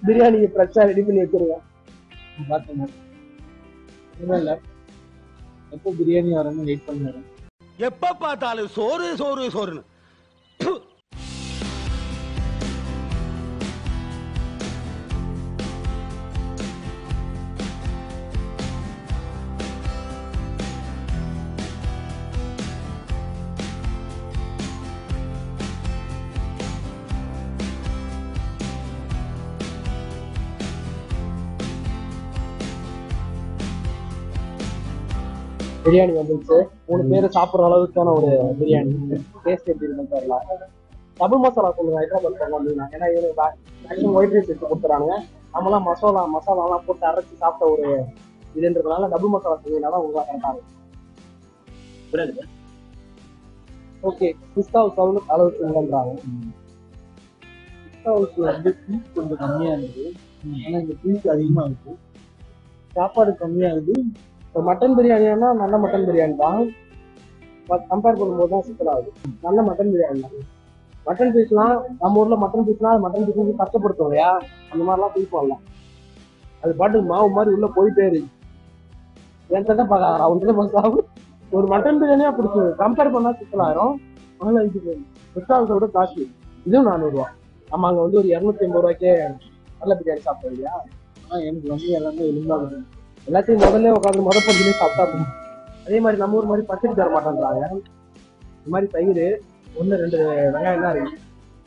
பிரியாணிக்கு ஃப்ரெஷ்ஷாக ரெடி பண்ணி வச்சிருக்கேன். பார்த்தேன் இல்லை எப்போ பிரியாணி வரணும்னு வெயிட் பண்ணுறேன். எப்ப பார்த்தாலும் சோறுன்னு. பிரியாணி வந்துச்சு. 3 பேர் சாப்பிட்ற அளவுக்கான ஒரு பிரியாணி. டேஸ்ட் எப்படி இருக்குன்னு தெரியல. டபுள் மசாலா சொல்லுங்க ஹைதராபாத் அப்படின்னா, ஏன்னா இவங்க மேக்ஸிமம் ஒயிட் ரைஸ் எடுத்து கொடுத்துறாங்க. நம்மளாம் மசாலாலாம் போட்டு அரைச்சி சாப்பிட்ட ஒரு இதுன்றதுனால டபுள் மசாலா செஞ்சீங்கன்னா தான் உங்களுக்கு கரெக்டாக இருக்கும். ஓகே, பிஸ்தா ஹவுஸ் அளவுக்கு இல்லைன்றாங்க. பிஸ்தா ஹவுஸ்ல வந்து பீஸ் கொஞ்சம் கம்மியாக இருக்குது, ஆனால் இந்த பீஸ் அதிகமாக இருக்குது, சாப்பாடு கம்மியாகுது. இப்போ மட்டன் பிரியாணினா நல்ல மட்டன் பிரியாணி தான், கம்பேர் பண்ணும்போது தான் சிக்கலாகுது. நல்ல மட்டன் பிரியாணி தான். மட்டன் பீஸ்லாம் நம்ம ஊரில் மட்டன் பீஸ்லாம் மட்டன் பீஸ் வந்து கஷ்டப்படுத்தும் இல்லையா, அந்த மாதிரிலாம் பீஸ் பண்ணலாம். அது பாட்டுக்கு மாவு மாதிரி உள்ளே போயிட்டே இருக்கு. என்கிட்ட பார்க்கலாம் அவங்க பார்க்கலாம். ஒரு மட்டன் பிரியாணியா பிடிச்சி கம்பேர் பண்ணா 6,000 ஆனால் இது ரெஸ்டாரண்ட்டை விட காஸ்ட்லி. இதுவும் 400 ரூபா. நம்ம அங்கே வந்து ஒரு 250 ரூபாய்க்கே நல்ல பிரியாணி சாப்பிட்டோம் இல்லையா. ஆனால் எனக்கு வந்து எல்லாமே எளிமையாக எல்லாத்தையும் முதல்ல உட்காந்து பந்திலே சாப்பிட்டா. அதே மாதிரி நம்ம ஊர் மாதிரி பச்சடி தர மாட்டேன்றாங்க. இந்த மாதிரி தயிர் 1-2 வெங்காயம் தான் இருக்கு.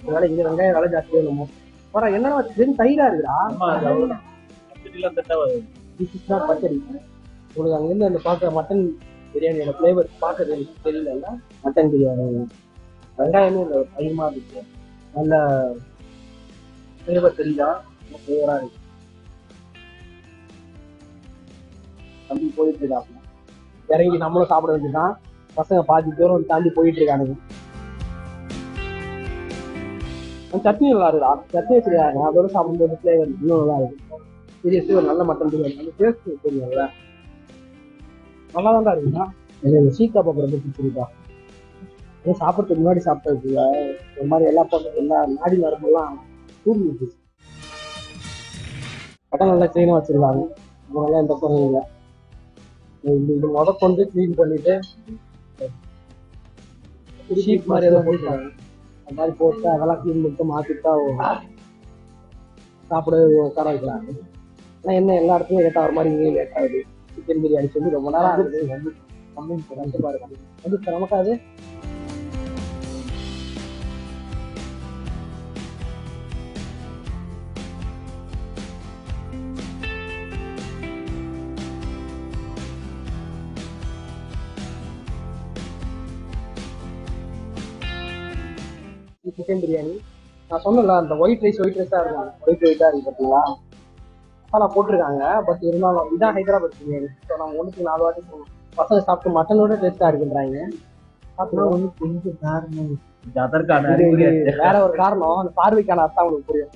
இதனால இங்கே வெங்காயம் விலை ஜாஸ்தியாக நம்ம அப்புறம் என்னன்னா தயிரா இருக்குடா பச்சடி. உங்களுக்கு அங்கேருந்து அந்த பார்க்க மட்டன் பிரியாணியோட ஃப்ளேவர் பார்க்கறது எனக்கு தெரியல. மட்டன் பிரியாணி வெங்காயமே இல்லை அதிகமாக இருக்கு. நல்ல ஃப்ளேவர் தெரிஞ்சா ஃப்ளேவரா இருக்கு. தம்பி போயிட்டு இருக்காங்க இறங்கி நம்மளும் சாப்பிட வேண்டியதுதான். பசங்க பாதி தூரம் தாண்டி போயிட்டு இருக்கானுங்க. சட்னி நல்லா இருக்குடா. சட்னி வச்சிருக்காங்க அதோட சாப்பிடும்போது ஃப்ளேவர் இன்னும் நல்லா இருக்கு. சீரியஸ்லி ஒரு நல்ல மட்டன் பிரியாணி அந்த டேஸ்ட் தெரியும்ல நல்லா தான் இருக்குங்களா. எனக்கு இந்த சீக்கா பக்கம் ரொம்ப பிடிச்சிருக்கா. சாப்பிட்றதுக்கு முன்னாடி சாப்பிட்டதுல ஒரு மாதிரி எல்லா நாடி நரம்பெல்லாம் தூங்கிடுச்சு. பட்டம் நல்லா கிளீனாக வச்சிருக்காங்க. அதனால எந்த குறையும் இல்லை. இது கொண்டு கிளீன் பண்ணிட்டு ஷீட் மாதிரி எதாவது போட்டாங்க. அந்த மாதிரி போட்டு அதெல்லாம் கிளீன் பண்ணிட்டு மாற்றிட்டா சாப்பிட உட்கார வைக்கிறாங்க. ஆனால் என்ன எல்லா இடத்துலையும் லேட் ஆகிற மாதிரி இங்கேயும் லேட் ஆகுது. சிக்கன் பிரியாணி சொல்லி ரொம்ப நேரம் ஆகுது. வந்து பாருங்க வந்து நமக்காது சிக்கன் பிரியாணி நான் சொன்னல அந்த ஒயிட் ரைஸா இருக்கும். ஒயிட்டா இருக்கு பார்த்தீங்களா. மசாலா போட்டிருக்காங்க. பட் இருந்தாலும் இதான் ஹைதராபாத் பிரியாணி. ஸோ நான் 1-4 வாட்டி பசங்க சாப்பிட்டு மட்டனோட டேஸ்டா இருக்குன்றாங்க. வேற ஒரு காரணம் அந்த பார்வைக்கான அர்த்தம் அவங்களுக்கு புரியும்.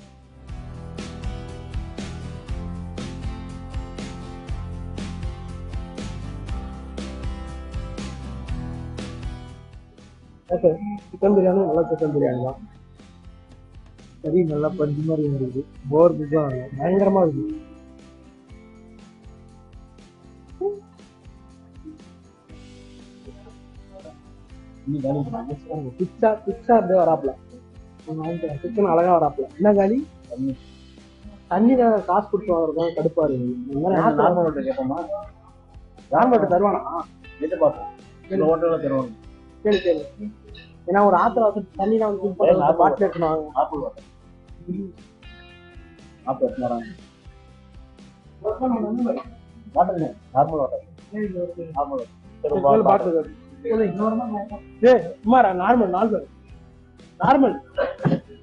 ஓகே சிக்கன் பிரியாணி நல்லா சிக்கன் பிரியாணி தான். சரி நல்லா பஞ்சு மாதிரி இருக்குது. போர் தான் பயங்கரமா இருக்கு. பிச்சா அப்படியே வராப்ல சிக்கன் அழகா வராப்ல. என்ன காலி தண்ணி தான் காசு கொடுத்து வாங்குறதுதான் கடுப்பா இருக்கு. நார்மல் தருவானா தருவாங்க. சரி சரி ஏன்னா ஒரு ஆத்திர அவசரத்துக்கு தண்ணி தான் வந்து பாட்டில் எடுத்துனாங்க. Normal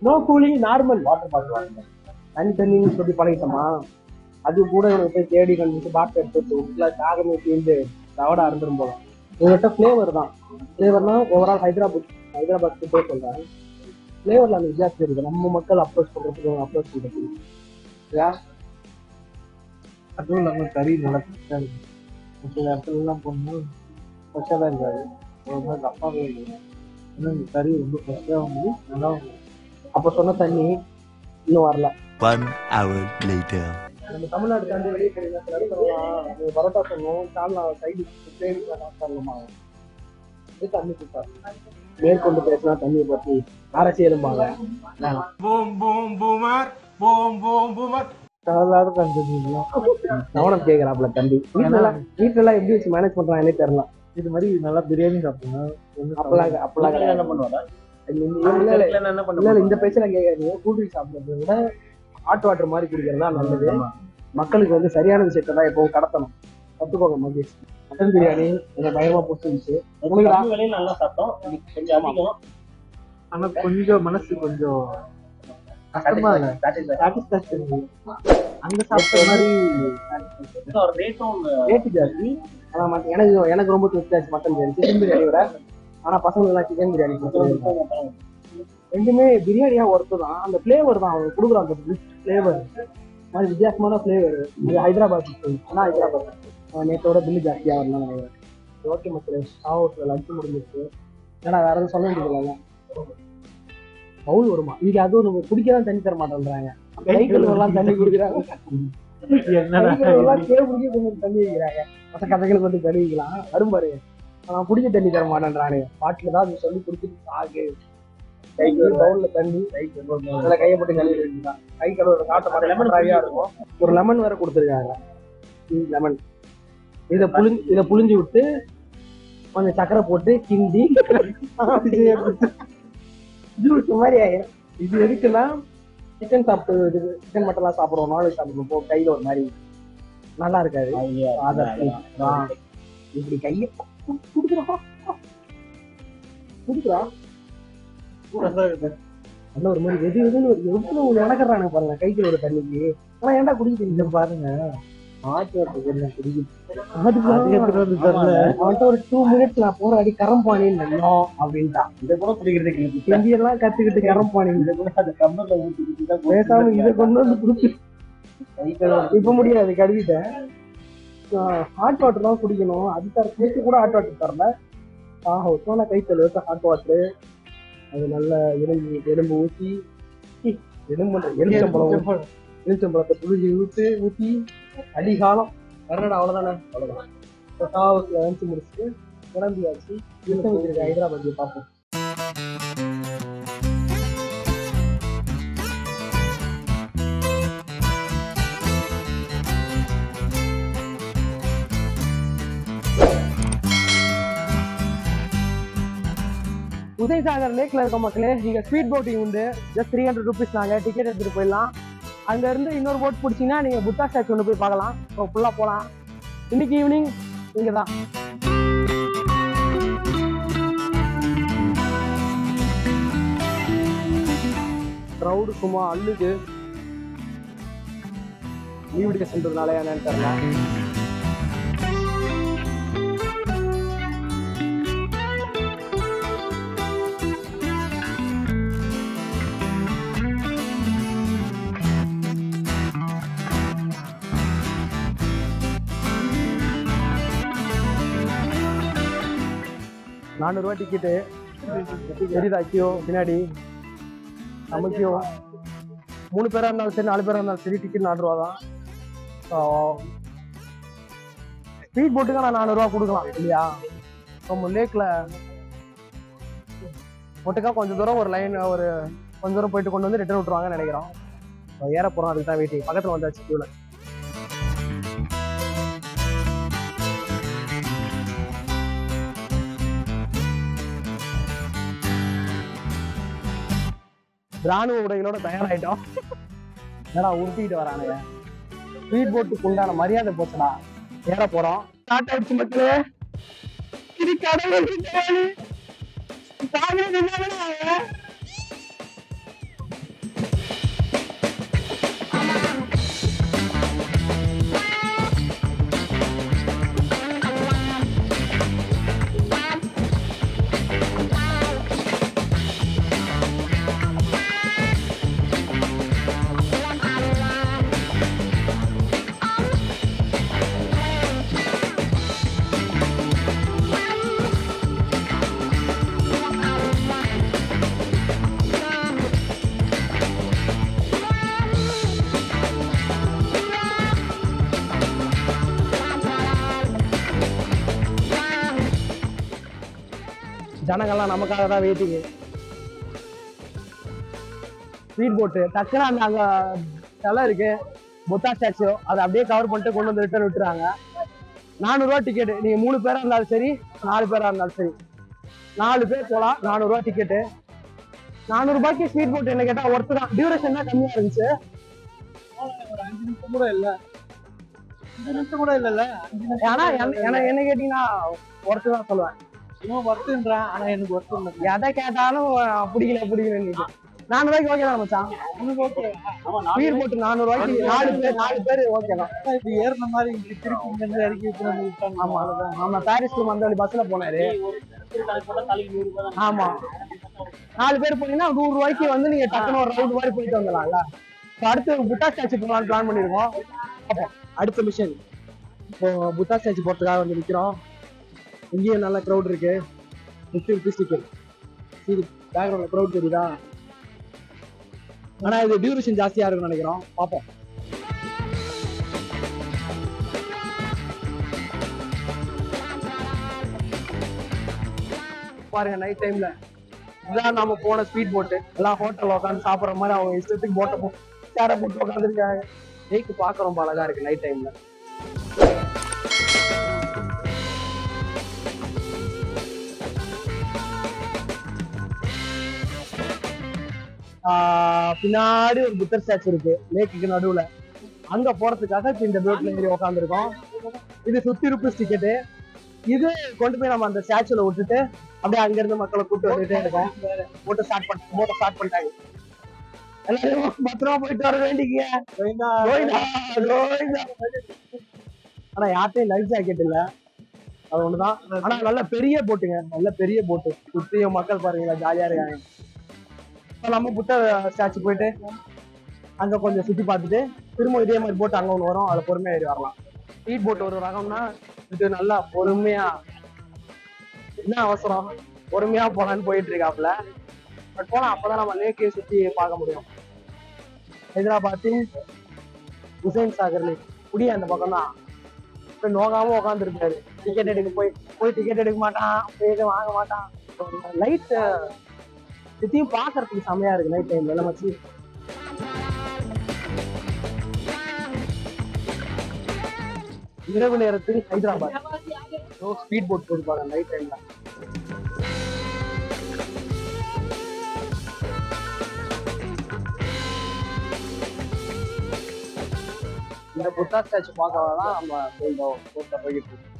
no cooling normal water bottle வாங்க. தண்ணி சொல்லி பழகிட்டோமா அது கூட இவனுக்கு போய் தேடி கண்டுட்டு பாட்டில் எடுத்து காகமே தீர்ந்து தவடா இருந்துரும் போகலாம். இவங்ககிட்ட ஃப்ளேவர் தான். ஃப்ளேவர்னா ஓவரால் ஹைதராபாத் ஃபுட்டே சொல்றாங்க. ஃப்ளேவர்ல அந்த வித்தியாசம் இருக்கு. நம்ம மக்கள் அப்ரோச் பண்றதுக்கு அப்ரோச் பண்றதுக்கு அதுவும் நம்ம கறி நல்லா ஃப்ரெஷ்ஷாக இருக்கு. சில இடத்துலலாம் போகணும் ஃப்ரெஷ்ஷாக தான் இருக்காது. அப்பாவே இல்லை. ஏன்னா இந்த கறி ரொம்ப ஃப்ரெஷ்ஷாக வந்து நல்லா. அப்போ சொன்ன தண்ணி இன்னும் வரல. 1 hour later. நம்ம தமிழ்நாடு தாண்டி வெளியே போனீங்கன்னா பரோட்டா சொன்னோம் சால்னா சைடு சொல்லலாமா தண்ணி கொடுத்தாரு. மேற்கொண்டு பேசினா தண்ணியை பற்றி அரசியலும்பாங்க. கவனம் கேட்கிறாப்ல தம்பி. வீட்டுல எப்படி வச்சு மேனேஜ் பண்றாங்கன்னே தெரியல. இது மாதிரி நல்லா பிரியாணி சாப்பிடணும். இந்த பேச்சல கேட்காதீங்க. கூல்ட்ரிங்க் சாப்பிடுறத விட ஹாட் வாட்டர் மாதிரி குடிக்கிறதா நல்லது. மக்களுக்கு வந்து சரியான விஷயத்த தான் எப்பவும் கடத்தணும். கத்துக்கோங்க மகேஷ். மட்டன் பிரியாணி கொஞ்சம் பயமா போட்டுருந்துச்சு. நல்லா சாப்பிட்டோம். கொஞ்சம் ஆனா கொஞ்சம் மனசு கொஞ்சம் கஷ்டமா இல்லை. அங்க சாப்பிட்ட மாதிரி ரேட்டு ஜாஸ்தி. ஆனா எனக்கு ரொம்ப திருப்தியாச்சு மட்டன் பிரியாணி சிக்கன் பிரியாணி விட. ஆனா பசங்களுக்கு எல்லாம் சிக்கன் பிரியாணி ரெண்டுமே பிரியாணியா ஒர்த்து தான். அந்த ஃபிளேவர் தான் அவங்க கொடுக்குறாங்க. அந்த ஃபிளேவர் மாதிரி வித்தியாசமான ஃபிளேவர். இது ஹைதராபாத் ஆனால் ஹைதராபாத் நேற்றோட பில்லு ஜாஸ்தியாக வரலாம். ஓகே மக்களே சாப்பிட்டு லஞ்சு முடிஞ்சிருக்கு. ஏன்னா வேற எதுவும் சொல்ல வேண்டியது. பவுல் வருமா இங்க? அதுவும் நம்ம குடிக்கதான் தண்ணி தர மாட்டேன்றாங்க. கைகள் எல்லாம் தண்ணி குடிக்கிறாங்க. தண்ணி வைக்கிறாங்க. கதைகளுக்கு வந்து கழுவிக்கலாம் அரும்பாரு. நான் குடிக்க தண்ணி தர மாட்டேன்றானு பாட்டில் தான் அது சொல்லி குடிச்சிட்டு சாகு. கைக்கு ஒரு பவுல்ல தண்ணி அதில் கையை போட்டு கழுவி வேண்டியதான். கை கழுவுற காட்ட மாதிரி லெமன் இருக்கும். ஒரு லெமன் வேற கொடுத்துருக்காங்க. லெமன் இதை புளிஞ்சு விட்டு கொஞ்சம் சக்கரை போட்டு கிண்டி ஜூஸ் மாதிரி ஆயிரும். இது எதுக்குன்னா சிக்கன் சாப்பிட்டு சிக்கன் மட்டன்லாம் சாப்பிடுவோம், நான்வெஜ் சாப்பிடுவோம், போ கையில ஒரு மாதிரி நல்லா இருக்காது. இப்படி கையை குடுக்குறா நல்ல ஒரு மாதிரி எது எதுன்னு எவ்வளவு நடக்கிறானுங்க பாருங்க கைக்குள்ள ஒரு தண்ணிக்கு. ஆனா ஏன்டா குடிக்க பாருங்க ஒரு 2 minutes நான் போற அடி கரம்பானின்னு அப்படின்ட்டான். இதை கூட குடிக்கிறதுக்கு செஞ்சியெல்லாம் கத்துக்கிட்டு கரம்பானி பேசாம இதை கொண்டு வந்து குடிச்சு இப்ப முடியாது கழுவிட்டேன். ஹாட் வாட்டர் தான் குடிக்கணும். அது தர குடிக்க கூட ஹாட் வாட்டர் தரல. சோனா கை தழுவ ஹாட் வாட்டர் அது நல்ல எலும்பு ஊற்றி எலும்பழத்தை புளிஞ்சு ஊற்றி அடிகாலம் வரடா. அவ்வளோதானே அவ்வளோதான். லஞ்ச் முடிச்சுட்டு கிளம்பியாச்சு. ஹைதராபாத் பார்ப்போம். உதயசாகர் லேக்ல இருக்க மக்களே, இங்க ஸ்பீட் போட்டிங் உண்டு. ஜஸ்ட் 300 rupees நாங்க டிக்கெட் எடுத்துட்டு போயிடலாம். அங்க இருந்து இன்னொரு போட் பிடிச்சிங்கன்னா நீங்க புத்தா ஸ்டாச்சு ஒன்று போய் பார்க்கலாம். ஃபுல்லா போகலாம். இன்னைக்கு ஈவினிங் இங்க தான். க்ரௌடு சும்மா அள்ளுது. லீவ் எடுக்க சென்றதுனால என்னன்னு தெரியல. $400 டிக்கெட்டு தெரியுதாக்கியோ பின்னாடி நமக்கியோ 3 பேரா இருந்தாலும் சரி 4 பேரா இருந்தாலும் சரி டிக்கெட் $400 தான். ஸ்பீட் போட்டுக்கு நான் $400 கொடுக்கலாம் இல்லையா? நம்ம லேக்ல போட்டுக்கா கொஞ்சம் தூரம் ஒரு லைன் ஒரு கொஞ்சம் தூரம் போயிட்டு கொண்டு வந்து ரிட்டர்ன் விட்டுருவாங்கன்னு நினைக்கிறோம். ஏற போறோம், அதுக்கு தான் வெயிட்டிங். பக்கத்துல வந்தாச்சு கீழே. ராணுவ உடைகளோட தயாராயிட்டோம். என்னடா உருட்டிட்டு வரானுங்க. ஸ்பீட் போட்டுக்கு உண்டான மரியாதை போச்சுடா. ஏற போறோம். ஸ்டார்ட் ஆயிடுச்சு மக்களே. ஜனங்கள்லாம் நமக்காக தான் வெயிட்டிங். ஸ்பீட் போட்டு டக்குன்னு அந்த அங்க சிலை இருக்கு புத்தா ஸ்டாச்சு, அதை அப்படியே கவர் பண்ணிட்டு கொண்டு வந்து ரிட்டர்ன் விட்டுறாங்க. $400 டிக்கெட்டு. நீங்க 3 பேரா இருந்தாலும் சரி 4 பேரா இருந்தாலும் சரி 4 பேர் போகலாம். $400 டிக்கெட்டு. $400 ஸ்பீட் போட்டு என்ன கேட்டா ஒர்த்து தான். டியூரேஷன் தான் கம்மியா இருந்துச்சு. ஒரு 5 நிமிஷம் கூட இல்லை. 5 நிமிஷம் கூட இல்லைல்ல. ஆனா என்ன கேட்டீங்கன்னா ஒர்த்து தான் சொல்லுவேன். ஒர்த்துன்றான். ஆனா எனக்கு ஒர்த்து இல்லை. எதை கேட்டாலும் பிடிக்கல $400 ஓகே தான் மச்சான். ஸ்பீட் போட்டு $400 4 பேர் ஓகே தான். இது ஏறின மாதிரி திருப்பி இங்க இருந்து இறக்கி விட்டு. ஆமா ஆமா பாரிஸ் டு மந்தவெளி பஸ்ல போனாரு. ஆமா 4 பேர் போனீங்கன்னா $100 வந்து நீங்க டக்குனு ஒரு ரவுண்ட் மாதிரி போயிட்டு வந்துடலாம்ல. அடுத்து புத்தா ஸ்டாச்சு போகலான்னு பிளான் பண்ணிருக்கோம். அப்போ அடுத்த மிஷன் இப்போ புத்தா ஸ்டாச்சு போறதுக்காக வந்து நிக்கிறோம். இங்கேயும் நல்ல க்ரௌட் இருக்கு. 50 rupees டிக்கெட். இது பேக்ரவுண்ட்ல க்ரௌட் தெரியுதா? ஆனா இது டியூரேஷன் ஜாஸ்தியா இருக்குன்னு நினைக்கிறோம். பார்ப்போம். பாருங்க நைட் டைம்ல இதான் நாம போன ஸ்பீட் போட்டு எல்லாம் ஹோட்டல்ல உட்காந்து சாப்பிடுற மாதிரி அவங்க இஷ்டத்துக்கு போட்ட சேரை போட்டு உட்காந்துருக்காங்க. லேக் பார்க்க ரொம்ப அழகா இருக்கு நைட் டைம்ல. பின்னாடி ஒரு புத்தர் ஸ்டாச்சு இருக்கு லேக்குக்கு நடுவுல. அங்க போறதுக்காக இப்ப இந்த போட்ல ஏறி உட்காந்துருக்கோம். இது 50 rupees டிக்கெட்டு. இது கொண்டு போய் நம்ம அந்த ஸ்டாச்சுல விட்டுட்டு அப்படியே அங்க இருந்து மக்களை கூப்பிட்டு வந்துட்டே இருக்கோம். போட்டை ஸ்டார்ட் பண்ணிட்டாங்க. எல்லாரும் பத்திரமா போயிட்டு வர வேண்டிங்க. ஆனா யார்ட்டையும் லைஃப் ஜாக்கெட் இல்ல, அது ஒண்ணுதான். ஆனா நல்ல பெரிய போட்டுங்க, நல்ல பெரிய போட்டு. சுத்தியும் மக்கள் பாருங்க ஜாலியா இருக்காங்க. நம்ம புத்தர் ஸ்டாச்சு போயிட்டு அங்க கொஞ்சம் சுத்தி பார்த்துட்டு திரும்ப இதே மாதிரி போட்டு அங்க ஒண்ணு வரும், அதை பொறுமையா ஏறி வரலாம். ஸ்பீட் போட் ஒரு ரகம்னா இது நல்லா பொறுமையா, என்ன அவசரம் பொறுமையா போலான்னு போயிட்டு இருக்காப்புல. பட் போனா அப்பதான் நம்ம லேக்கே சுத்தி பார்க்க முடியும். ஹைதராபாத் ஹுசைன் சாகர் லேக் குடிய அந்த பக்கம் தான். இப்ப நோகாம உட்காந்து இருக்காரு. டிக்கெட் எடுக்க போய் டிக்கெட் எடுக்க மாட்டான், போய் வாங்க மாட்டான். லைட் சுத்தியும் பாக்குறதுக்கு செமையா இருக்கு நைட் டைம்ல எல்லாம் வச்சு. இரவு நேரத்துக்கு ஹைதராபாத் ஸ்பீட் போட் போட்டுப்பாங்க நைட் டைம்ல. இந்த புத்தா ஸ்டாச்சு பார்க்கறதான் நம்ம இந்த போட்ல போய்கிட்டு இருக்கோம்.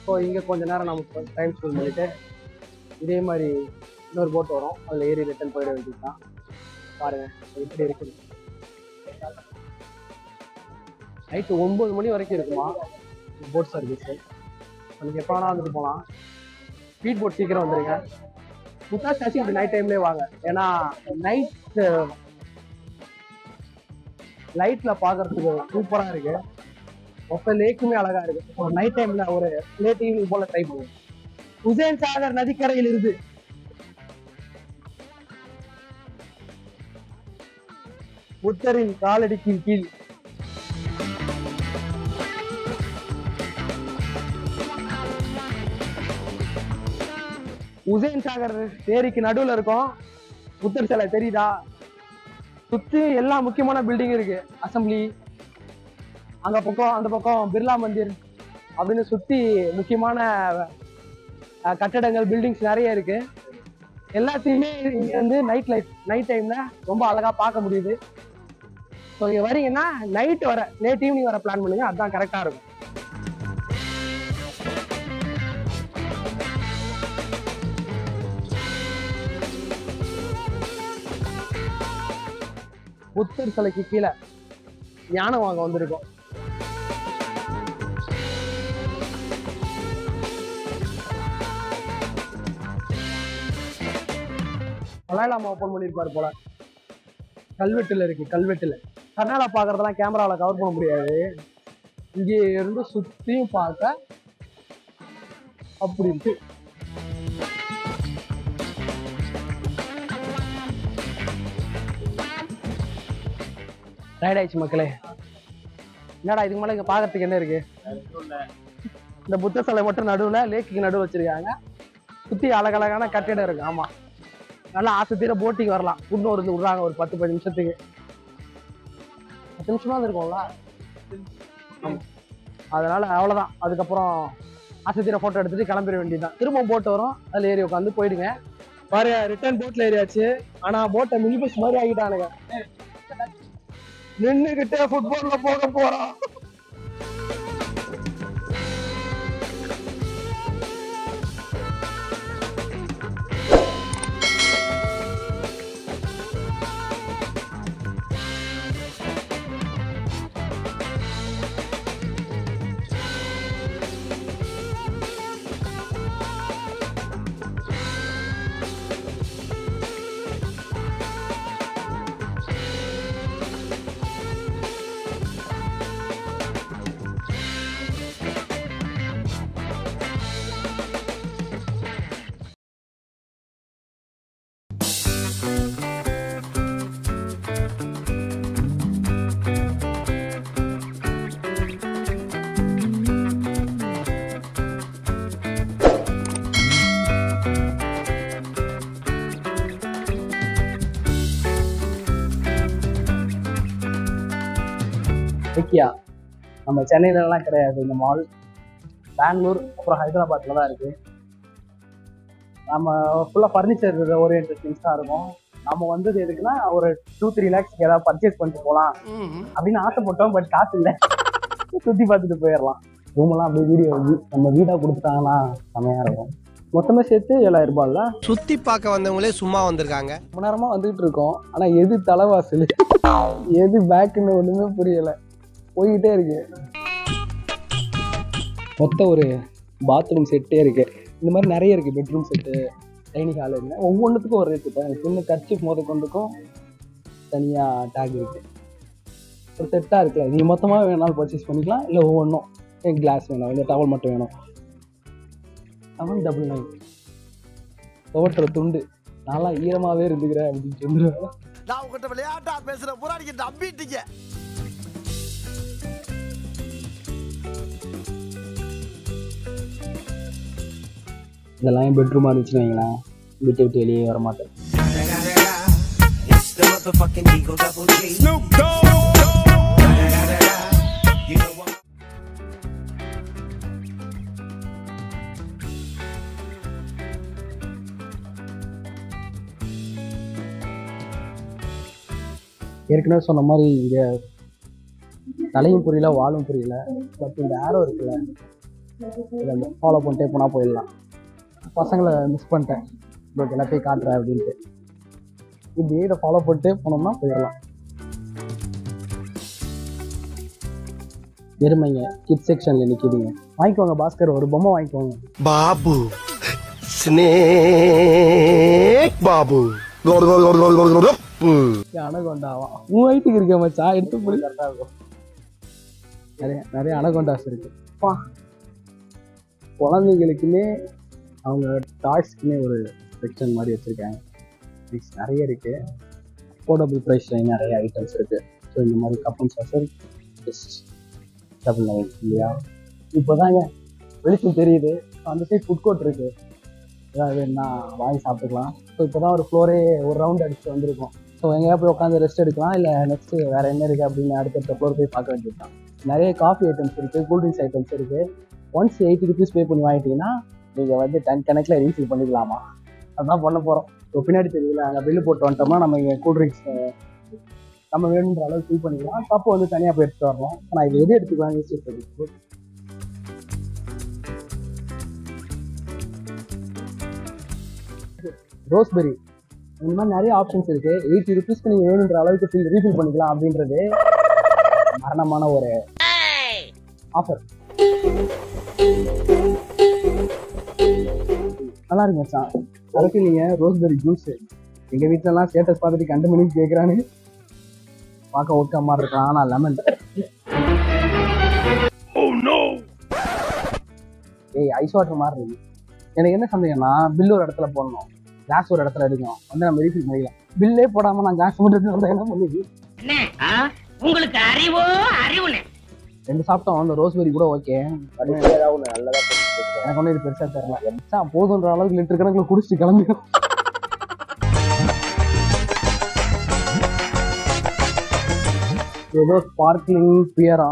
ஸோ இங்க கொஞ்ச நேரம் நம்ம டைம் ஸ்பெண்ட் பண்ணிட்டு இதே மாதிரி இன்னொரு போட் வரும், அதுல ஏறி ரிட்டர்ன் போயிட வேண்டியதுதான். பாருங்க எப்படி இருக்குது. நைட்டு 9 மணி வரைக்கும் இருக்குமா போட் சர்வீஸ். நீங்க எப்போ வேணா வந்துட்டு போகலாம். ஸ்பீட் போட் சீக்கிரம் வந்துருங்க. புத்தா ஸ்டாச்சு இப்படி நைட் டைம்லேயே வாங்க. ஏன்னா லைட்ல பாக்குறதுக்கு சூப்பரா இருக்கு. மொத்த லேக்குமே அழகா இருக்கு. ஒரு நைட் டைம்ல ஒரு லேட் ஈவினிங் போல ட்ரை பண்ணுவோம். ஹுசைன் சாகர் நதிக்கரையில் இருந்து புத்தரின் காலடிக்கு கீழ் ஹுசைன் சாகர் ஏரிக்கு நடுவுல இருக்கும். புத்தர் சிலை தெரியுதா? சுத்தி எல்லா முக்கியமான பில்டிங் இருக்கு. அசம்பிளி அந்த பக்கம் பிர்லா மந்திர் அப்படின்னு சுத்தி முக்கியமான கட்டடங்கள் பில்டிங்ஸ் நிறைய இருக்கு. எல்லாத்தையுமே இங்க வந்து நைட் டைம்ல ரொம்ப அழகா பார்க்க முடியுது. ஸோ இங்க வரீங்கன்னா லேட் ஈவினிங் வர பிளான் பண்ணுங்க, அதுதான் கரெக்டா இருக்கும். புத்தர் சிலைக்கு கீழே யானை வாங்க வந்திருக்கோம். நம்ம ஓப்பன் பண்ணிருப்பாரு போல. கல்வெட்டுல இருக்கு. கல்வெட்டுல கர்நாடகா பாக்குறதெல்லாம் கேமராவில கவர் பண்ண முடியாது. இங்கே இருந்து சுத்தியும் பார்க்க அப்படி இருக்கு. ரைட் ஆயிடுச்சு மக்களே. என்னடா இதுக்கு மேல இங்க பாக்குறதுக்கு என்ன இருக்கு? இந்த புத்த சிலை மட்டும் நடுவுல லேக்குக்கு நடுவு வச்சிருக்காங்க. சுத்தி அழகழகான கட்டிடம் இருக்கு. ஆமா, நல்லா ஆசை தீர போட்டிங் வரலாம். இன்னும் இருந்து விடுறாங்க ஒரு 10-15 நிமிஷத்துக்கு. 10 நிமிஷமா இருக்கும்ல. அதனால அவ்வளவுதான். அதுக்கப்புறம் ஆசை தீர போட்டோ எடுத்துட்டு கிளம்பிட வேண்டியதுதான். திரும்ப போட்டு வரும், அதுல ஏறி உட்காந்து போயிடுங்க. பாரு ரிட்டர்ன் போட்ல ஏறியாச்சு. ஆனா போட்டை மினி பஸ் மாதிரி ஆகிட்டானுங்க. நின்னுகிட்டே ஃபுட்பால்ல போக போறோம். விக்கியா நம்ம சென்னையிலலாம் கிடையாது இந்த மால். பெங்களூர் அப்புறம் ஹைதராபாத்தில் தான் இருக்குது. நம்ம ஃபுல்லாக ஃபர்னிச்சர் ஓரியன்ட் திங்ஸ் தான் இருக்கும். நம்ம வந்தது எதுக்குன்னா ஒரு 2-3 lakhs ஏதாவது பர்ச்சேஸ் பண்ணிட்டு போகலாம் அப்படின்னு ஆசைப்பட்டோம். பட் காசு இல்லை, சுற்றி பார்த்துட்டு போயிடலாம். ரூமெல்லாம் அப்படியே வீடியோ நம்ம வீடாக கொடுத்துட்டாங்கன்னா செமையாக இருக்கும். மொத்தமாக சேர்த்து 7000 ரூபாய்ல சுத்தி பார்க்க வந்தவங்களே சும்மா வந்திருக்காங்க. ரொம்ப நேரமாக வந்துகிட்டு இருக்கோம். ஆனால் எது தலைவாசல் எது பேக்குன்னு ஒன்றுமே புரியலை, போய்கிட்டே இருக்கு. மொத்தம் ஒரு பாத்ரூம் செட்டே இருக்கு. இந்த மாதிரி நிறைய இருக்கு. பெட்ரூம் செட்டு, டைனிங் ஹால் இருக்கு. ஒவ்வொன்றுத்துக்கும் ஒரு ரேட். இப்போ சின்ன கர்ச்சிப் கொண்டுக்கும் தனியாக டேக் இருக்கு. ஒரு செட்டாக இருக்குல்ல, நீ மொத்தமாக வேணாலும் பர்ச்சேஸ் பண்ணிக்கலாம். இல்லை ஒவ்வொன்றும் கிளாஸ் வேணும், இல்லை டவல் மட்டும் வேணும். 799 துவட்டுற துண்டு. நல்லா ஈரமாகவே இருந்துக்கிறேன் அப்படின்னு சொல்லிடுவேன். நான் உங்ககிட்ட விளையாட்டா பேசுற புறாடிக்கு நம்பிட்டீங்க. இதெல்லாம் என் பெட்ரூமாக இருந்துச்சுன்னு வைங்களேன், விட்டு விட்டு வெளியே வர மாட்டேன். ஏற்கனவே சொன்ன மாதிரி இங்கே தலையும் புரியல, வாழும் புரியல. பட் இந்த ஆரோ இருக்குல்ல, இதை ஃபாலோ பண்ணிட்டே போனால் போயிடலாம். பசங்களை மிஸ் பண்ணிட்டேன், பட் எல்லாத்தையும் காட்டுறேன் அப்படின்ட்டு. இப்படி இதை ஃபாலோ பண்ணிட்டே போனோம்னா போயிடலாம். எருமைங்க கிட் செக்ஷனில் நிற்கிதுங்க. வாங்கிக்கோங்க பாஸ்கர், ஒரு பொம்மை வாங்கிக்கோங்க. பாபு ஸ்னேக் பாபு அனகொண்டாவான் உன் வயிற்றுக்கு இருக்க மச்சா, எடுத்து போய் கரெக்டாக இருக்கும். நிறைய அனகொண்டாஸ் இருக்கு. குழந்தைங்களுக்குமே அவங்க டாய்ஸ்க்குமே ஒரு செக்ஷன் மாதிரி வச்சுருக்காங்க. நிறைய இருக்குது. அஃபோர்டபுள் ப்ரைஸில் நிறைய ஐட்டம்ஸ் இருக்குது. ஸோ இந்த மாதிரி கப்பன் சாசர் ஜஸ்ட் 799 இல்லையா? இப்போ தாங்க வெளிச்சம் தெரியுது. அந்த சைட் ஃபுட் கோர்ட் இருக்குது, ஏதாவது வேணுன்னா வாங்கி சாப்பிட்டுக்கலாம். ஸோ இப்போ தான் ஒரு ஃப்ளோரே ஒரு ரவுண்ட் அடிச்சுட்டு வந்திருக்கோம். ஸோ எங்கேயா போய் உட்காந்து ரெஸ்ட் எடுக்கலாம், இல்லை நெக்ஸ்ட்டு வேறு என்ன இருக்குது அப்படின்னு அடுத்த ஃப்ளோர் போய் பார்க்க வேண்டியது தான். நிறைய காஃபி ஐட்டம்ஸ் இருக்குது, கூல்ட்ரிங்க்ஸ் ஐட்டம்ஸ் இருக்குது. ஒன்ஸ் 80 rupees பே பண்ணி வாங்கிட்டீங்கன்னா நீங்கள் வந்து 10 கணக்கில் ரீஃபில் பண்ணிக்கலாமா? அதுதான் பண்ண போகிறோம். ஸோ பின்னாடி தெரியல, அங்கே பில்லு போட்டு வந்துட்டோம்னா நம்ம இங்கே கூல்ட்ரிங்க்ஸ் நம்ம வேணுன்ற அளவுக்கு ஃபில் பண்ணிக்கலாம். கப்பு வந்து தனியாக போய் எடுத்துகிட்டு வரலாம். நான் இது எது எடுத்துக்கலாம் யோசிச்சு. ரோஸ்பெரி இந்த மாதிரி நிறைய ஆப்ஷன்ஸ் இருக்குது. 80 rupeesக்கு நீங்கள் வேணுன்ற அளவுக்கு ரீஃபில் பண்ணிக்கலாம் அப்படின்றது மரணமான ஒரு ஆஃபர். நல்லா இருக்கு மச்சான். அதுக்கு நீங்கள் ரோஸ்பெரி ஜூஸ் எங்கள் வீட்டிலலாம் ஸ்டேட்டஸ் பார்த்துட்டு 2 மணிக்கு கேட்குறான்னு பார்க்க ஓகே மாதிரி இருக்கலாம். ஆனால் லெமன் ஐஸ் வாட்டர் மாதிரி இருக்கு. எனக்கு என்ன சந்தேகம்னா, பில் ஒரு இடத்துல போடணும், கேஸ் ஒரு இடத்துல எடுக்கணும், வந்து நம்ம ரீஃபில் பண்ணிக்கலாம். பில்லே போடாமல் நான் கேஸ் மட்டும் வந்தால் என்ன பண்ணுது? உங்களுக்கு அறிவோ அறிவுனே 2 சாப்பிட்டோம். அந்த ரோஸ்பெரி கூட ஓகே, எனக்கு ஒன்றும் இது பெருசாக தெரியல. போதுன்ற அளவுக்கு லிட்டர் கணக்கில் குடிச்சிட்டு கிளம்பிடும். ஏதோ ஸ்பார்க்லிங் பியரா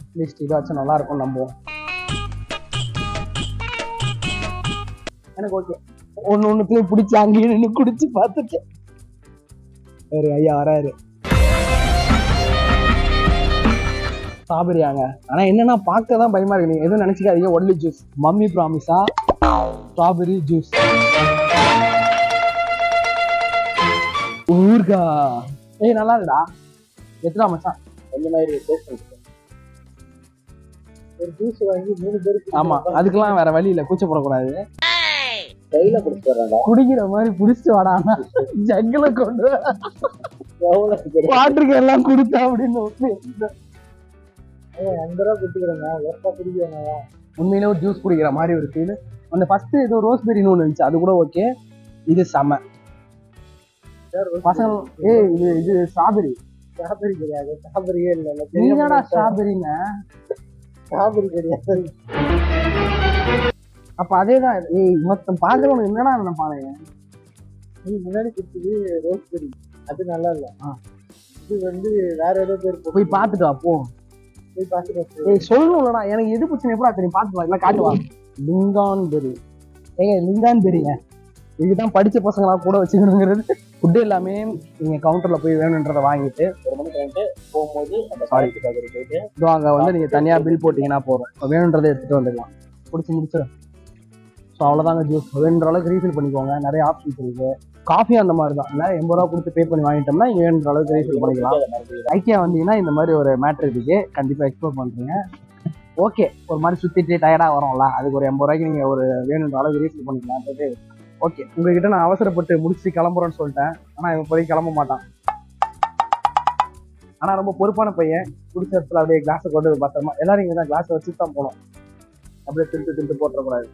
அட்லீஸ்ட் இதாச்சும் நல்லா இருக்கும் நம்புவோம். எனக்கு ஓகே. ஒன்றுத்துலேயும் பிடிச்சி அங்கேயே நின்று குடிச்சு பார்த்துட்டு ஒரு ஐயா வராரு. ஸ்ட்ராபெரியாங்க. ஆனால் என்னன்னா பார்க்க தான் பயமா இருக்கு. நீங்கள் எதுவும் நினச்சிக்காதீங்க. Only juice. மம்மி ப்ராமிஸா ஸ்ட்ராபெரி ஜூஸ். ஊர்கா நல்லா இருக்குடா. எத்தனை மச்சான் எந்த மாதிரி டேஸ்ட் ஒரு ஜூஸ் வாங்கி 3 பேருக்கு. ஆமா, அதுக்கெல்லாம் வேற வழி இல்லை, கூச்சப்படக்கூடாது. கையில குடிச்சு குடிக்கிற மாதிரி குடிச்சிட்டு வாடானா ஜங்கில கொண்டு வாட்டருக்கு எல்லாம் குடித்தா அப்படின்னு உண்மையிலே ஒரு ஜூஸ் குடிக்கிற மாதிரி ஒரு ஃபீல். அந்த ஃபர்ஸ்ட் ஏதோ ரோஸ்பெரின்னு ஒன்று இருந்துச்சு, அது கூட ஓகே. இது செம பசங்க. இது ஸ்ட்ராபெரி. ஸ்ட்ராபெரி கிடையாது, ஸ்ட்ராபெரியே இல்லை. என்னடா ஸ்ட்ராபெரின்னு? ஸ்ட்ராபெரி கிடையாது. அப்ப அதேதான். மொத்தம் பாக்குறவனுக்கு என்னடா நினைப்பானுங்க? முன்னாடி குடிச்சது ரோஸ்பெரி, அது நல்லா இல்லை. இது வந்து வேற ஏதோ பேர் போய் பார்த்துட்டு வா போ. போய் பார்த்துட்டு ஏய் சொல்லணும்லடா, எனக்கு எது பிரச்சனை எப்படா தெரியும், பார்த்து வா, இல்லை காட்டுவா. லிங்கான் பெரி. ஏங்க லிங்கான் பெரிங்க, இதுதான் படிச்ச பசங்களா கூட வச்சுக்கணுங்கிறது. ஃபுட்டு எல்லாமே நீங்க கவுண்டர்ல போய் வேணுன்றதை வாங்கிட்டு ஒரு மணிக்கு வாங்கிட்டு போகும்போது அந்த சாரி போயிட்டு இதோ அங்க வந்து நீங்க தனியா பில் போட்டீங்கன்னா போதும், வேணுன்றதை எடுத்துட்டு வந்துடலாம். முடிச்சு ஸோ அவ்வளோதாங்க. ஜூஸ் வேணுன்ற அளவுக்கு ரீஃபில் பண்ணிக்கோங்க, நிறைய ஆப்ஷன்ஸ் இருக்கு. காஃபி அந்த மாதிரி தான், இல்லை 80 ரூபா கொடுத்து பே பண்ணி வாங்கிட்டோம்னா இங்கே வேணுன்ற அளவுக்கு ரீஃபில் பண்ணிக்கலாம். ஐக்கியா வந்தீங்கன்னா இந்த மாதிரி ஒரு மேட்ரு இருக்கு, கண்டிப்பாக எக்ஸ்ப்ளோர் பண்ணுறீங்க. ஓகே, ஒரு மாதிரி சுற்றிட்டு டயர்டாக வரோம்ல, அதுக்கு ஒரு 80 ரூபாய்க்கு நீங்கள் ஒரு வேணுன்ற அளவுக்கு ரீஃபில் பண்ணிக்கலான்றது. ஓகே, உங்ககிட்ட நான் அவசரப்பட்டு முடிச்சுட்டு கிளம்புறேன்னு சொல்லிட்டேன், ஆனால் இவன் இப்போதைக்கு கிளம்ப மாட்டான். ஆனால் ரொம்ப பொறுப்பான பையன், பிடிச்ச இடத்துல அப்படியே கிளாஸை கொண்டு பத்திரமா எல்லாரும் இங்கே தான் கிளாஸை வச்சு தான் போகணும், அப்படியே திருட்டு போட்டுறக்கூடாது.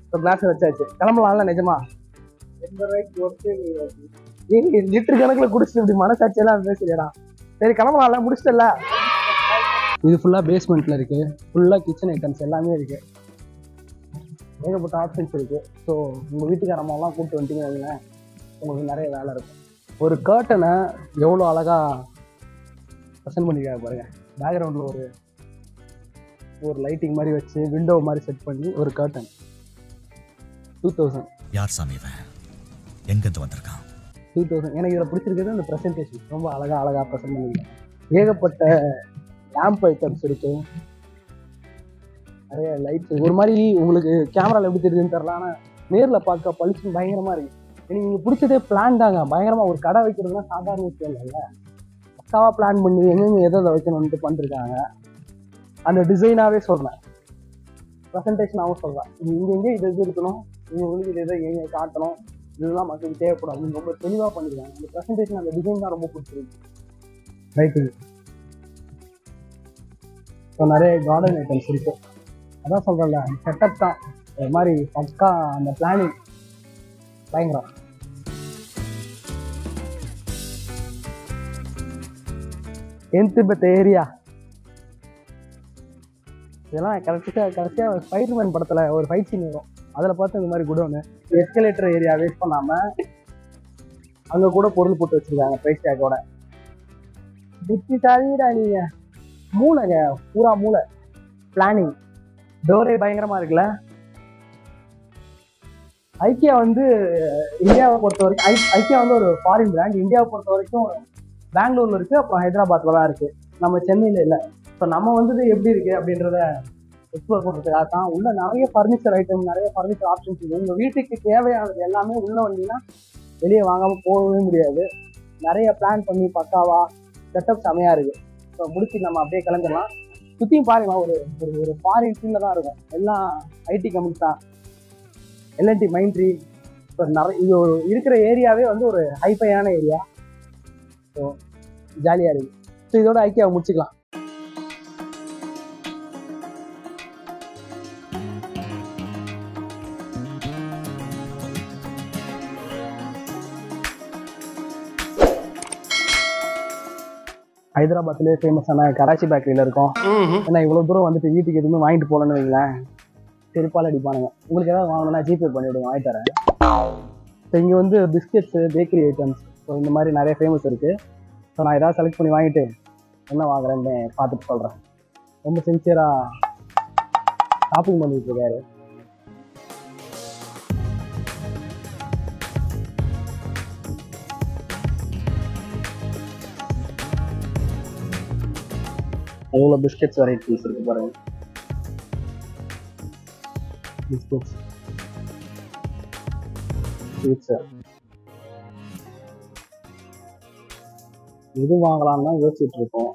இப்போ கிளாஸை வச்சாச்சு, கிளம்பலாம்ல நிஜமா. 80 ரூபாய்க்கு ஒருத்தர் லிட்டர் கணக்கில் குடிச்சிட்டு இப்படி மனசாட்சியெல்லாம் பேசுறியடா. சரி கிளம்பலாம்ல, முடிச்சிட்டல. இது ஃபுல்லாக பேஸ்மெண்ட்டில் இருக்குது, ஃபுல்லாக கிச்சன் ஐட்டம்ஸ் எல்லாமே இருக்குது, ஏகப்பட்ட ஆப்ஷன்ஸ் இருக்குது. ஸோ உங்கள் வீட்டுக்காரம்மாவெல்லாம் கூப்பிட்டு வந்துட்டீங்கன்னா உங்களுக்கு நிறைய வேலை இருக்கும். ஒரு கர்ட்டனை எவ்வளோ அழகாக ப்ரெசென்ட் பண்ணியிருக்காங்க பாருங்கள். பேக்ரவுண்டில் ஒரு லைட்டிங் மாதிரி வச்சு விண்டோ மாதிரி செட் பண்ணி ஒரு கர்ட்டன் 2000. யார் சாமி இவன், எங்கிருந்து வந்திருக்கான்? 2000. எனக்கு இதில் பிடிச்சிருக்கிறது அந்த ப்ரெசன்டேஷன், ரொம்ப அழகாக ப்ரெசென்ட் பண்ணியிருக்கேன். ஏகப்பட்ட லேம்ப் ஐட்டம்ஸ் இருக்கு, நிறைய லைட்ஸ். ஒரு மாதிரி உங்களுக்கு கேமராவில் எப்படி தெரியுதுன்னு தெரியல, ஆனால் நேரில் பார்க்க பளிச்சுன்னு பயங்கரமாக இருக்கு. எனக்கு நீங்கள் பிடிச்சதே பிளான் தாங்க, பயங்கரமாக. ஒரு கடை வைக்கிறதுனா சாதாரண விஷயம் இல்லைல்ல, பக்காவாக பிளான் பண்ணி எங்கெங்கே எதை வைக்கணும்னு பண்ணிருக்காங்க. அந்த டிசைனாகவே சொல்கிறேன், ப்ரெசன்டேஷனாகவும் சொல்கிறேன். இங்கே இது இருக்கணும், உங்களுக்கு இதை எங்கே காட்டணும், இதெல்லாம் மக்களுக்கு தேவைப்படும், ரொம்ப தெளிவாக பண்ணிருக்காங்க. அந்த ப்ரெசன்டேஷன், அந்த டிசைன் தான் ரொம்ப பிடிச்சிருக்கு. ரைட்டு. இப்போ நிறைய கார்டன் ஐட்டம்ஸ் இருக்கு, அதான் சொல்கிறேன்ல, செட்டப் தான் ஒரு மாதிரி பக்கா. அந்த பிளானிங் பயங்கரம். என்த் ஏரியா இதெல்லாம் கடைசியாக ஸ்பைடர்மேன் படத்தில் ஒரு ஃபைட் சீன் வரும், அதில் பார்த்து இந்த மாதிரி குடோனு. எஸ்கலேட்டர் ஏரியா வேஸ்ட் பண்ணாமல் அங்கே கூட பொருள் போட்டு வச்சுருக்காங்க ப்ரைஸ் டேக்கோட. புத்திசாலிடா நீங்கள், மூளைங்க பூரா மூளை. பிளானிங் டோரே பயங்கரமாக இருக்குல்ல. ஐக்கியா வந்து இந்தியாவை பொறுத்த வரைக்கும் ஐக்கியா வந்து ஒரு ஃபாரின் பிராண்ட். இந்தியாவை பொறுத்த வரைக்கும் பெங்களூர்ல இருக்குது, அப்புறம் ஹைதராபாத்ல தான் இருக்குது, நம்ம சென்னையில் இல்லை. ஸோ நம்ம வந்து எப்படி இருக்குது அப்படின்றத எக்ஸ்ப்ளோர் பண்ணுறதுக்காக தான். உள்ள நிறைய ஃபர்னிச்சர் ஐட்டம், நிறைய ஃபர்னிச்சர் ஆப்ஷன்ஸ் இருக்குது. உங்கள் வீட்டுக்கு தேவையானது எல்லாமே உள்ளே வந்தீங்கன்னா வெளியே வாங்காமல் போகவே முடியாது. நிறைய பிளான் பண்ணி பக்காவா செட்டப் செமையாக இருக்குது. ஸோ முடிச்சு நம்ம அப்படியே கிளம்பிடலாம். சுற்றியும் பாருங்க, ஒரு ஃபாரின் ஃபீல்டில் தான் இருக்கும், எல்லாம் ஐடி கம்பெனி தான். எல்என்டி மைண்ட்ரி இப்போ நிறைய இது இருக்கிற ஏரியாவே வந்து ஒரு ஹைஃபையான ஏரியா. ஸோ ஜாலியாக இருக்குது. ஸோ இதோட ஐக்கியாவை முடிச்சுக்கலாம். ஹைதராபாத்லேயே ஃபேமஸான கராச்சி பேக்கரியில் இருக்கோம். ஏன்னா இவ்வளோ தூரம் வந்துட்டு வீட்டுக்கு எதுவுமே வாங்கிட்டு போகலன்னு வைங்களேன், செருப்பால் அடிப்பானுங்க. உங்களுக்கு ஏதாவது வாங்கணும்னா ஜிபே பண்ணிவிடுங்க, வாங்கி தரேன். ஸோ இங்கே வந்து பிஸ்கெட்ஸு, பேக்கரி ஐட்டம்ஸ், ஸோ இந்த மாதிரி நிறைய ஃபேமஸ் இருக்குது. ஸோ நான் ஏதாவது செலக்ட் பண்ணி வாங்கிட்டு என்ன வாங்குறேன்னு பார்த்துட்டு சொல்கிறேன். ரொம்ப சின்சியராக ஷாப்பிங் பண்ணிட்டு இருக்காரு. எவ்வளோ பிஸ்கெட்ஸ் வெரைட்டிஸ் இருக்கு பாருங்க. பிஸ்கெட்ஸ், ஸ்வீட்ஸு, எது வாங்கலாம்னு தான் யோசிச்சுட்டு இருக்கோம்.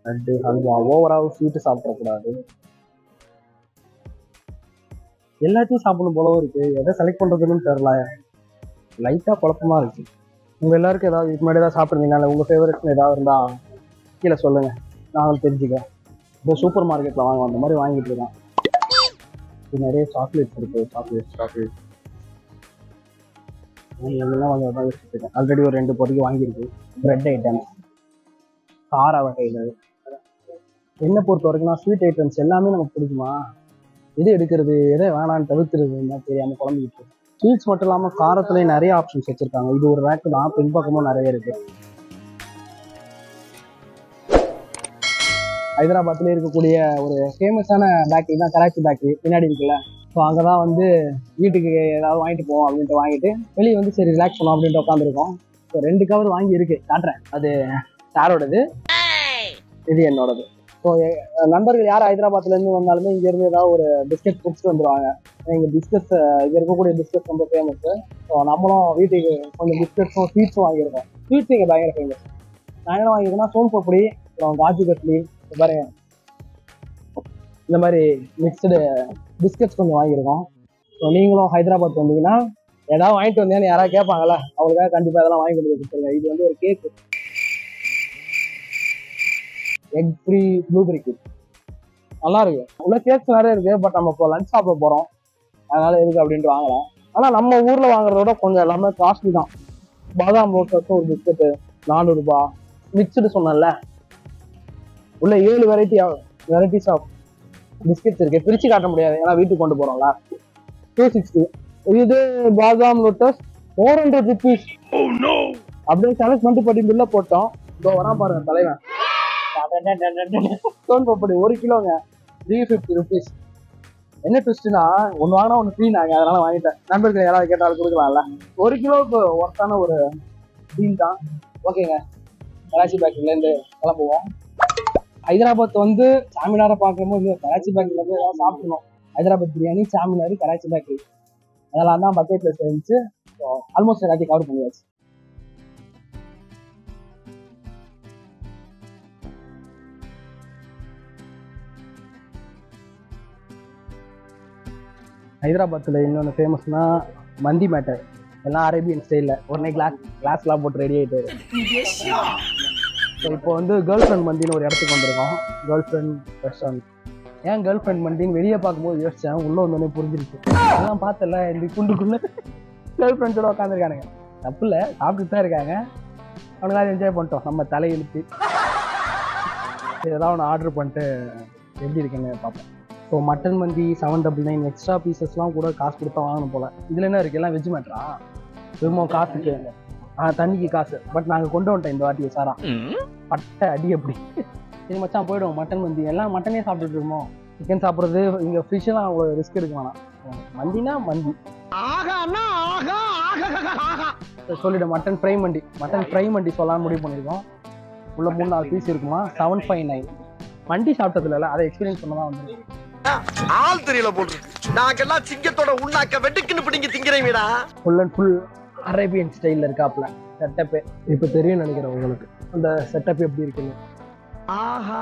லட்டு, ஹல்வா, ஓவரால் ஸ்வீட்டு சாப்பிடக்கூடாது. எல்லாத்தையும் சாப்பிடணும் போலவும் இருக்கு, எதை செலக்ட் பண்ணுறதுன்னு தெரில, லைட்டாக குழப்பமா இருக்கு. உங்கள் எல்லாருக்கும் ஏதாவது இதுக்கு முன்னாடி ஏதாவது சாப்பிட்ருந்தீங்கன்னா உங்கள் ஃபேவரட்ஸ்னு ஏதாவது இருந்தால் கீழே சொல்லுங்கள், நாங்களும் தெரிஞ்சுக்கிறேன். இப்போ சூப்பர் மார்க்கெட்டில் வாங்க அந்த மாதிரி வாங்கிட்டு இருக்கோம். இது நிறைய சாக்லேட்ஸ் இருக்குது, சாக்லேட் எல்லாம் வந்து அதான் வச்சுருக்கேன். ஆல்ரெடி ஒரு 2 பொருட்கள் வாங்கியிருக்கு. ப்ரெட் ஐட்டம்ஸ், கார வகைகள். என்னை பொறுத்த வரைக்கும் ஸ்வீட் ஐட்டம்ஸ் எல்லாமே நமக்கு பிடிக்குமா, எது எடுக்கிறது எதை வேணான்னு தவிர்த்துறதுன்னு தெரியாமல் குழம்பிக்கிட்டு. ஸ்வீட்ஸ் மட்டும் இல்லாமல் காரத்துலேயும் நிறைய ஆப்ஷன்ஸ் வச்சுருக்காங்க. இது ஒரு ரேக்கு தான், பின்பக்கமும் நிறைய இருக்குது. ஹைதராபாத்லேயே இருக்கக்கூடிய ஒரு ஃபேமஸான பேக்கரி தான் கராச்சி பேக்கரி, பின்னாடி இருக்குல்ல. ஸோ அங்கே தான் வந்து வீட்டுக்கு ஏதாவது வாங்கிட்டு போவோம் அப்படின்ட்டு வாங்கிட்டு வெளியே வந்து சரி ரிலாக்ஸ் பண்ணோம் அப்படின்ட்டு உட்காந்துருக்கோம். ஸோ 2 கவர் வாங்கி இருக்கு, காட்டுறேன். அது சாரோடது, இது என்னோடது. ஸோ நண்பர்கள் யார் ஹைதராபாத்லேருந்து வந்தாலுமே இங்கேருந்து ஏதாவது ஒரு பிஸ்கெட் குடிச்சிட்டு வந்துடுவாங்க. இங்கே பிஸ்கெட்ஸ், இங்கே இருக்கக்கூடிய பிஸ்கெட்ஸ் ரொம்ப ஃபேமஸ்ஸு. ஸோ நம்மளும் வீட்டுக்கு கொஞ்சம் பிஸ்கெட்ஸும் ஸ்வீட்ஸும் வாங்கியிருக்கோம். ஸ்வீட்ஸ் இங்கே பயங்கர ஃபேமஸ். நான் என்ன வாங்கியிருக்கேன்னா சோன் பப்படி, அப்புறம் காஜு கட்லி, பாருங்க இந்த மாதிரி மிக்சடு பிஸ்கெட்ஸ் கொஞ்சம் வாங்கியிருக்கோம். ஸோ நீங்களும் ஹைதராபாத் வந்தீங்கன்னா ஏதாவது வாங்கிட்டு வந்தீங்கன்னு யாராவது கேட்பாங்கல்ல, அவங்களுக்காக கண்டிப்பாக இதெல்லாம் வாங்கி கொடுத்துருங்க. இது வந்து ஒரு கேக்கு, எக் ஃப்ரீ ப்ளூபெரி கேக், நல்லா இருக்கு. உள்ள கேக்ஸ் நிறைய இருக்கு, பட் நம்ம இப்போ லஞ்ச் சாப்பிட போகிறோம், அதனால எதுக்கு அப்படின்ட்டு வாங்கலாம். ஆனால் நம்ம ஊரில் வாங்குறத விட கொஞ்சம் எல்லாமே காஸ்ட்லி தான். பாதாம் லோட்டஸ் ஒரு பிஸ்கெட்டு 400 ரூபாய். மிக்சடு சொன்னல, உள்ள 7 வெரைட்டிஸ் ஆஃப் பிஸ்கெட்ஸ் இருக்கு. பிரிச்சு காட்ட முடியாது, ஏன்னா வீட்டுக்கு கொண்டு போறோம்ல. 260. இது பாதாம் லோட்டஸ் 400 rupees. அப்படியே செலக்ட் பண்ணிட்டு பட்டி பில்ல போட்டோம். இதோ வரா பாருங்க தலைவன். சோன் பப்படி 1 கிலோங்க 350 rupees. என்ன ட்விஸ்ட்னா, ஒன்று வாங்கினா ஒன்று ஃப்ரீ. நாங்கள் அதனால வாங்கிட்டேன். நண்பர்கள் யாராவது கேட்டாலும் கொடுக்கலாம்ல. 1 கிலோவுக்கு ஒர்த்தான ஒரு டீல் தான். ஓகேங்க, கராச்சி பேக்கரிலேருந்து கிளம்புவோம். ஹைதராபாத் வந்து சாமினாரை பார்க்கும்போது கராச்சி பேக்கரியில் வந்து ஏதாவது சாப்பிடணும். ஹைதராபாத் பிரியாணி, சாமினார், கராச்சி பேக்கரி, அதெல்லாம் தான் பக்கெட் லிஸ்ட் இருந்துச்சு. ஸோ ஆல்மோஸ்ட் எல்லாத்தையும் கவர் பண்ணியாச்சு. ஹைதராபாத்தில் இன்னொன்று ஃபேமஸ்னா மந்தி மேட்டர். எல்லாம் அரேபியன் ஸ்டைலில் உடனே கிளாஸ்லாம் போட்டு ரெடி ஆகிட்டு. ஸோ இப்போ வந்து கேர்ள் ஃப்ரெண்ட் மந்தின்னு ஒரு இடத்துக்கு வந்திருக்கோம். Girl friend restaurant. ஏன் கேர்ள் ஃப்ரெண்ட் மந்தின்னு வெளியே பார்க்கும்போது யோசிச்சேன், உள்ளே வந்தோடனே புரிஞ்சிருச்சு. அதெல்லாம் பார்த்தல, இந்த குண்டுக்குள்ளே கேர்ள் ஃப்ரெண்ட்ஸோட உட்காந்துருக்கானுங்க. தப்பு இல்லை, சாப்பிட்டுட்டு தான் இருக்காங்க. அவனுங்களாவது என்ஜாய் பண்ணிட்டோம். நம்ம தலையெழுத்து ஏதாவது ஒன்று ஆர்டர் பண்ணிட்டு எப்படி இருக்குன்னு பார்ப்போம். ஸோ மட்டன் மந்தி 799. எக்ஸ்ட்ரா பீசஸ்லாம் கூட காசு கொடுத்தா வாங்கணும் போல். இதில் என்ன இருக்குது, எல்லாம் வெஜ் மேட்டரா? திரும்ப காசுக்கு தண்ணிக்கு காசு. பட் நாங்கள் கொண்டு வந்துட்டோம் இந்த வாட்டி சாரா. பட்டை அடி அப்படி. சரி மச்சான் போயிடுவோம். மட்டன் மந்தி எல்லாம் மட்டனே சாப்பிட்டுட்டு இருக்கோம். சிக்கன் சாப்பிட்றது இங்கே ஃபிஷ்ஷெல்லாம் அவ்வளோ ரிஸ்க் எடுக்க வேணாம். மந்தினா மந்தி சொல்லிவிடு. மட்டன் ஃப்ரை மண்டி, மட்டன் ஃப்ரை மண்டி சொல்லலாம்னு முடிவு பண்ணியிருக்கோம். உள்ள 3-4 பீஸ் இருக்குமா. 759. மண்டி சாப்பிட்டதுல இல்லை, அதை எக்ஸ்பீரியன்ஸ் பண்ண தான் வந்து ஆள் தெரியல போட்டுருக்கு. நாங்கெல்லாம் சிங்கத்தோட உண்ணாக்க வெட்டுக்குன்னு பிடிங்க திங்கிறீங்கடா. ஃபுல் அண்ட் ஃபுல் அரேபியன் ஸ்டைலில் இருக்காப்புல செட்டப்பு. இப்போ தெரியும் நினைக்கிறேன் உங்களுக்கு அந்த செட்டப் எப்படி இருக்குன்னு. ஆஹா,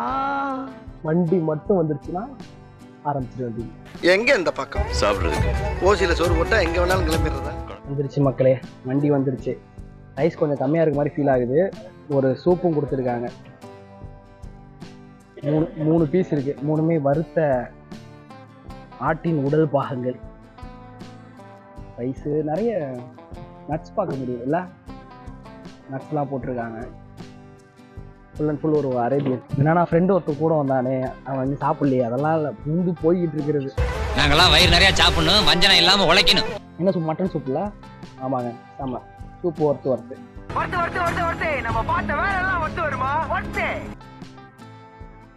வண்டி மட்டும் வந்துருச்சுன்னா ஆரம்பிச்சிட வேண்டியது. எங்க இந்த பக்கம் சாப்பிடுறதுக்கு ஓசியில சோறு போட்டா எங்க வேணாலும் கிளம்பிடுறதா. வந்துருச்சு மக்களே, வண்டி வந்துருச்சு. ரைஸ் கொஞ்சம் கம்மியாக இருக்க மாதிரி ஃபீல் ஆகுது. ஒரு சூப்பும் கொடுத்துருக்காங்க. 3 பீஸ் இருக்கு. 3மே வறுத்த ஆட்டின் உடல் பாகங்கள். ரைஸு நிறைய நட்ஸ் பார்க்க முடியும் இல்லை, நட்ஸ்லாம் போட்டிருக்காங்க. ஃபுல் அண்ட் ஃபுல் ஒரு அரேபியன். என்னன்னா ஃப்ரெண்டு ஒருத்தர் கூட வந்தானே, அவன் வந்து சாப்பிடலையே, அதெல்லாம் இல்லை, புந்து போய்கிட்டு இருக்கிறது. நாங்கெல்லாம் வயிறு நிறைய சாப்பிடணும், வஞ்சனம் இல்லாம உழைக்கணும். என்ன சூப்? மட்டன் சூப்ல. ஆமாங்க, ஆமா, சூப்பு வறுத்து நம்ம பார்த்த வேலை எல்லாம் ஒத்து வருமா?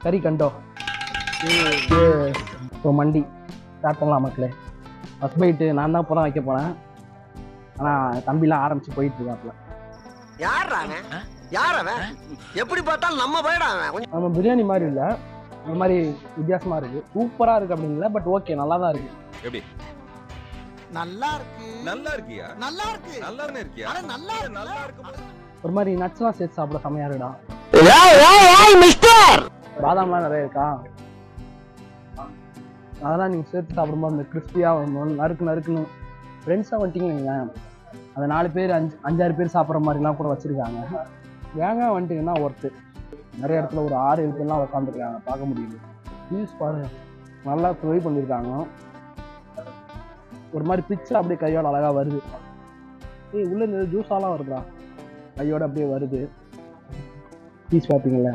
கறி கண்டோ. ஸோ மண்டி ஸ்டார்ட் பண்ணலாம் மக்களே. ஃபஸ்ட் பைட்டு நான் தான் போகிறேன் வைக்க போனேன். ஆனால் தம்பிலாம் ஆரம்பிச்சு போயிட்டு இருக்காப்புல. யார் அவன்? எப்படி பார்த்தாலும் நம்ம போயிடான். நம்ம பிரியாணி மாதிரி இல்லை, இந்த மாதிரி வித்தியாசமாக இருக்குது. சூப்பராக இருக்குது அப்படின்னு இல்லை, பட் ஓகே நல்லா தான் இருக்குது. எப்படி நல்லா இருக்கு? நல்லா இருக்கியா? நல்லா இருக்கு. நல்லா இருக்கியா? நல்லா இருக்கு. ஒரு மாதிரி நட்ஸ்லாம் சேர்த்து சாப்பிட செமையா இருக்குடா. பாதாம்லாம் நிறைய இருக்கா, அதெல்லாம் நீங்கள் சேர்த்து சாப்பிடும்போது அந்த கிறிஸ்பியாக நறுக்குன்னு ஃப்ரெண்ட்ஸாக வந்துட்டிங்கன்னா அந்த 4 பேர் 5-6 பேர் சாப்பிட்ற மாதிரிலாம் கூட வச்சுருக்காங்க. வேங்க வந்துட்டிங்கன்னா ஒர்த்து. நிறைய இடத்துல ஒரு 6-7 பேர்லாம் உட்காந்துருக்காங்க, பார்க்க முடியுது. பீஸ் பாருங்க, நல்லா ஃப்ரை பண்ணியிருக்காங்க. ஒரு மாதிரி பிச்சை அப்படியே கையோட அழகாக வருது. உள்ளே இந்த ஜூஸாலாம் வருதா, கையோட அப்படியே வருது. பீஸ் பார்த்தீங்களா,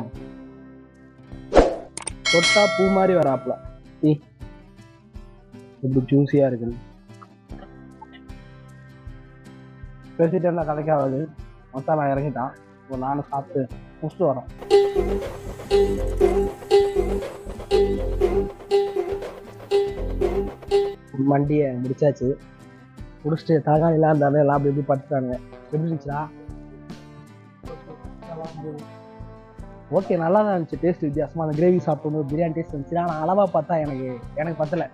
தொட்டா பூ மாதிரி வராப்புல. இப்படி ஜூஸியாக இருக்குது. பேசிட்டு இருந்தால் கதைக்காவது. மசாலா இறங்கிட்டான். இப்போ நானும் சாப்பிட்டு முடிச்சுட்டு வரோம். மண்டியை முடிச்சாச்சு. முடிச்சுட்டு தலகாணிலாம் இருந்தாலும் எல்லாம் அப்படி எப்படி படுத்துட்டானுங்க. எப்படி இருந்துச்சுடா? ஓகே, நல்லா தான் இருந்துச்சு. டேஸ்ட் வித்தியாசமாக அந்த கிரேவி சாப்பிட்டு பிரியாணி டேஸ்ட் இருந்துச்சு. ஆனால் அளவாக பார்த்தா எனக்கு பத்தலை.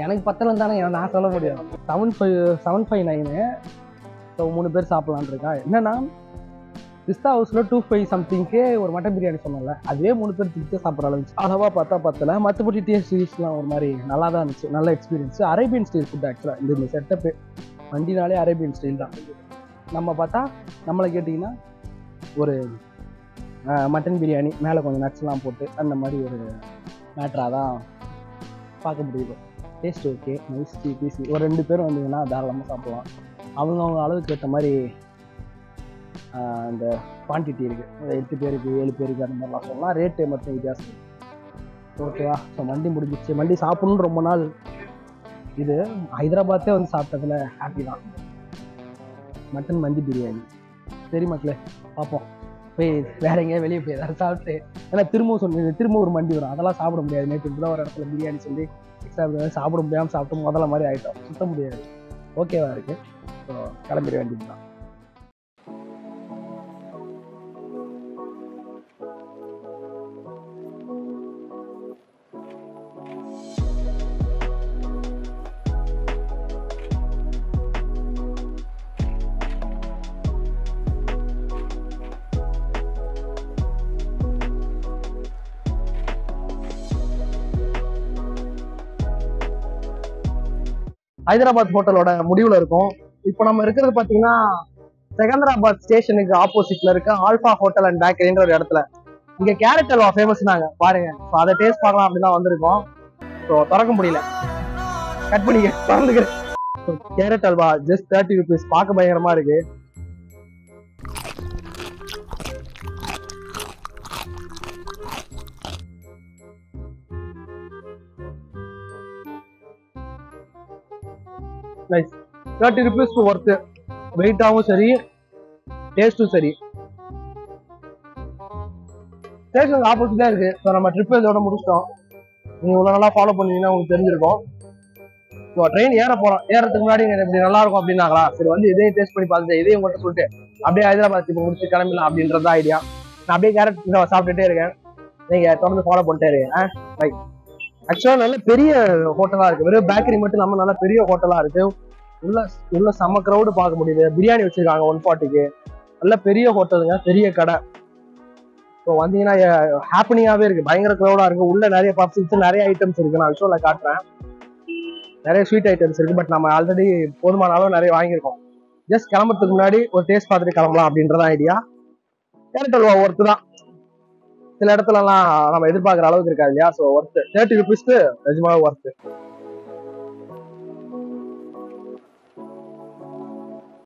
எனக்கு பத்தலைன்னு தானே நான் சொல்ல முடியும். 759. ஸோ 3 பேர் சாப்பிட்லான் இருக்கா. என்னன்னா பிஸ்தா ஹவுஸில் 25 சம்திங்க்கு ஒரு மட்டன் பிரியாணி சொன்னோம்ல, அதுவே 3 பேர் திருப்தியாக சாப்பிட்ற அளவுக்கு அளவாக பார்த்தா பத்தலை. மற்றபடி டேஸ்ட்லாம் ஒரு மாதிரி நல்லா தான் இருந்துச்சு. நல்ல எக்ஸ்பீரியன்ஸ். அரேபியன் ஸ்டைல் ஃபுட் ஆக்சுவலாக இந்த செட்டப்பு வண்டினாலே அரேபியன் ஸ்டைல் தான். நம்ம பார்த்தா நம்மளை கேட்டிங்கன்னா ஒரு மட்டன் பிரியாணி மேலே கொஞ்சம் நட்ஸ்லாம் போட்டு அந்த மாதிரி ஒரு மேட்டராக தான் பார்க்க முடியுது. Taste okay, nice, PC. ஒரு 2 பேரும் வந்தீங்கன்னா தாராளமாக சாப்பிட்லாம். அவங்க அளவுக்கு ஏற்ற மாதிரி அந்த குவான்டிட்டி இருக்குது. 8 பேருக்கு 7 பேருக்கு அந்த மாதிரிலாம் சொல்லலாம். ரேட்டு மட்டும் வித்தியாசம். ஓகேவா? ஸோ மண்டி முடிஞ்சிச்சு. மண்டி சாப்பிட்ணுன்னு ரொம்ப நாள் இது ஹைதராபாத்தே வந்து சாப்பிட்டதில் ஹாப்பி தான். மட்டன் மந்தி பிரியாணி. சரி மக்களே, பார்ப்போம். போய் வேற எங்கேயா வெளியே போய் ஏதாவது சாப்பிட்டு, ஏன்னா திரும்ப ஒரு மண்டி வரும், அதெல்லாம் சாப்பிட முடியாது. நேற்று இப்படி தான் ஒரு இடத்துல பிரியாணி சொல்லி எக்ஸ்ட்ரா சாப்பிட முடியாமல் சாப்பிட்டு முதல்ல மாதிரி ஆகிட்டோம். சுத்த முடியாது. ஓகேவா இருக்குது. ஸோ கிளம்பிட வேண்டியது தான். ஹைதராபாத் ஹோட்டலோட முடிவுல இருக்கும். இப்போ நம்ம இருக்கிறது பார்த்தீங்கன்னா செகந்தராபாத் ஸ்டேஷனுக்கு ஆப்போசிட்ல இருக்க ஆல்ஃபா ஹோட்டல் அண்ட் பேக்கரின்ற ஒரு இடத்துல. இங்க கேரட் அல்வா ஃபேமஸ் நாங்க பாருங்க. ஸோ அதை டேஸ்ட் பார்க்கலாம் அப்படின்னு தான் வந்திருக்கோம். ஸோ திறக்க முடியல, கட் பண்ணிக்க திறந்துக்கிறேன். Carrot halwa just 30 rupees. பார்க்க பயங்கரமா இருக்கு. Nice, 30 rupees worth. வெயிட்டாகவும் சரி, டேஸ்ட்டும் சரி. ஸ்டேஷன் ஆப்போசிட்டா இருக்கு. ஸோ நம்ம ட்ரிப் இதோட முடிச்சிட்டோம். நீங்க இவ்வளோ நல்லா ஃபாலோ பண்ணீங்கன்னா உங்களுக்கு தெரிஞ்சிருக்கும். ஸோ ட்ரெயின் ஏற போறோம். ஏறதுக்கு முன்னாடி இப்படி நல்லா இருக்கும் அப்படின்னாங்களா, சரி வந்து இதையும் டேஸ்ட் பண்ணி பார்த்துட்டு இதையும் உங்கள்கிட்ட சொல்லிட்டு அப்படியே ஹைதராபாத் இப்போ முடிச்சு கிளம்பிடலாம் அப்படின்றதா ஐடியா. நான் அப்படியே கேரட் சாப்பிட்டுட்டே இருக்கேன். நீங்க தொடர்ந்து ஃபாலோ பண்ணிட்டே இருக்கேன். ரைட். ஆக்சுவலாக நல்ல பெரிய ஹோட்டலாக இருக்குது. வெறும் பேக்கரி மட்டும் இல்லாமல் நல்ல பெரிய ஹோட்டலாக இருக்குது. உள்ள செம்ம க்ரௌடு பார்க்க முடியுது. பிரியாணி வச்சுருக்காங்க 140க்கு. நல்ல பெரிய ஹோட்டலுங்க, பெரிய கடை. ஸோ வந்தீங்கன்னா ஹாப்பனிங்காகவே இருக்குது. பயங்கர க்ரௌடாக இருக்குது. உள்ள நிறைய பப்ஸ், நிறைய ஐட்டம்ஸ் இருக்குது. நான் விஷுவலில் காட்டுறேன். நிறைய ஸ்வீட் ஐட்டம்ஸ் இருக்குது. பட் நம்ம ஆல்ரெடி போதுமான அளவு நிறைய வாங்கியிருக்கோம். ஜஸ்ட் கிளம்புறதுக்கு முன்னாடி ஒரு டேஸ்ட் பார்த்துட்டு கிளம்பலாம் அப்படின்றதான் ஐடியா. கேரட் அல்வா ஒர்த்து தான். சில இடத்துலலாம் நம்ம எதிர்பார்க்குற அளவுக்கு இருக்காது இல்லையா? ஸோ ஒர்த்து 30 rupees நிஜமாக ஒர்த்து.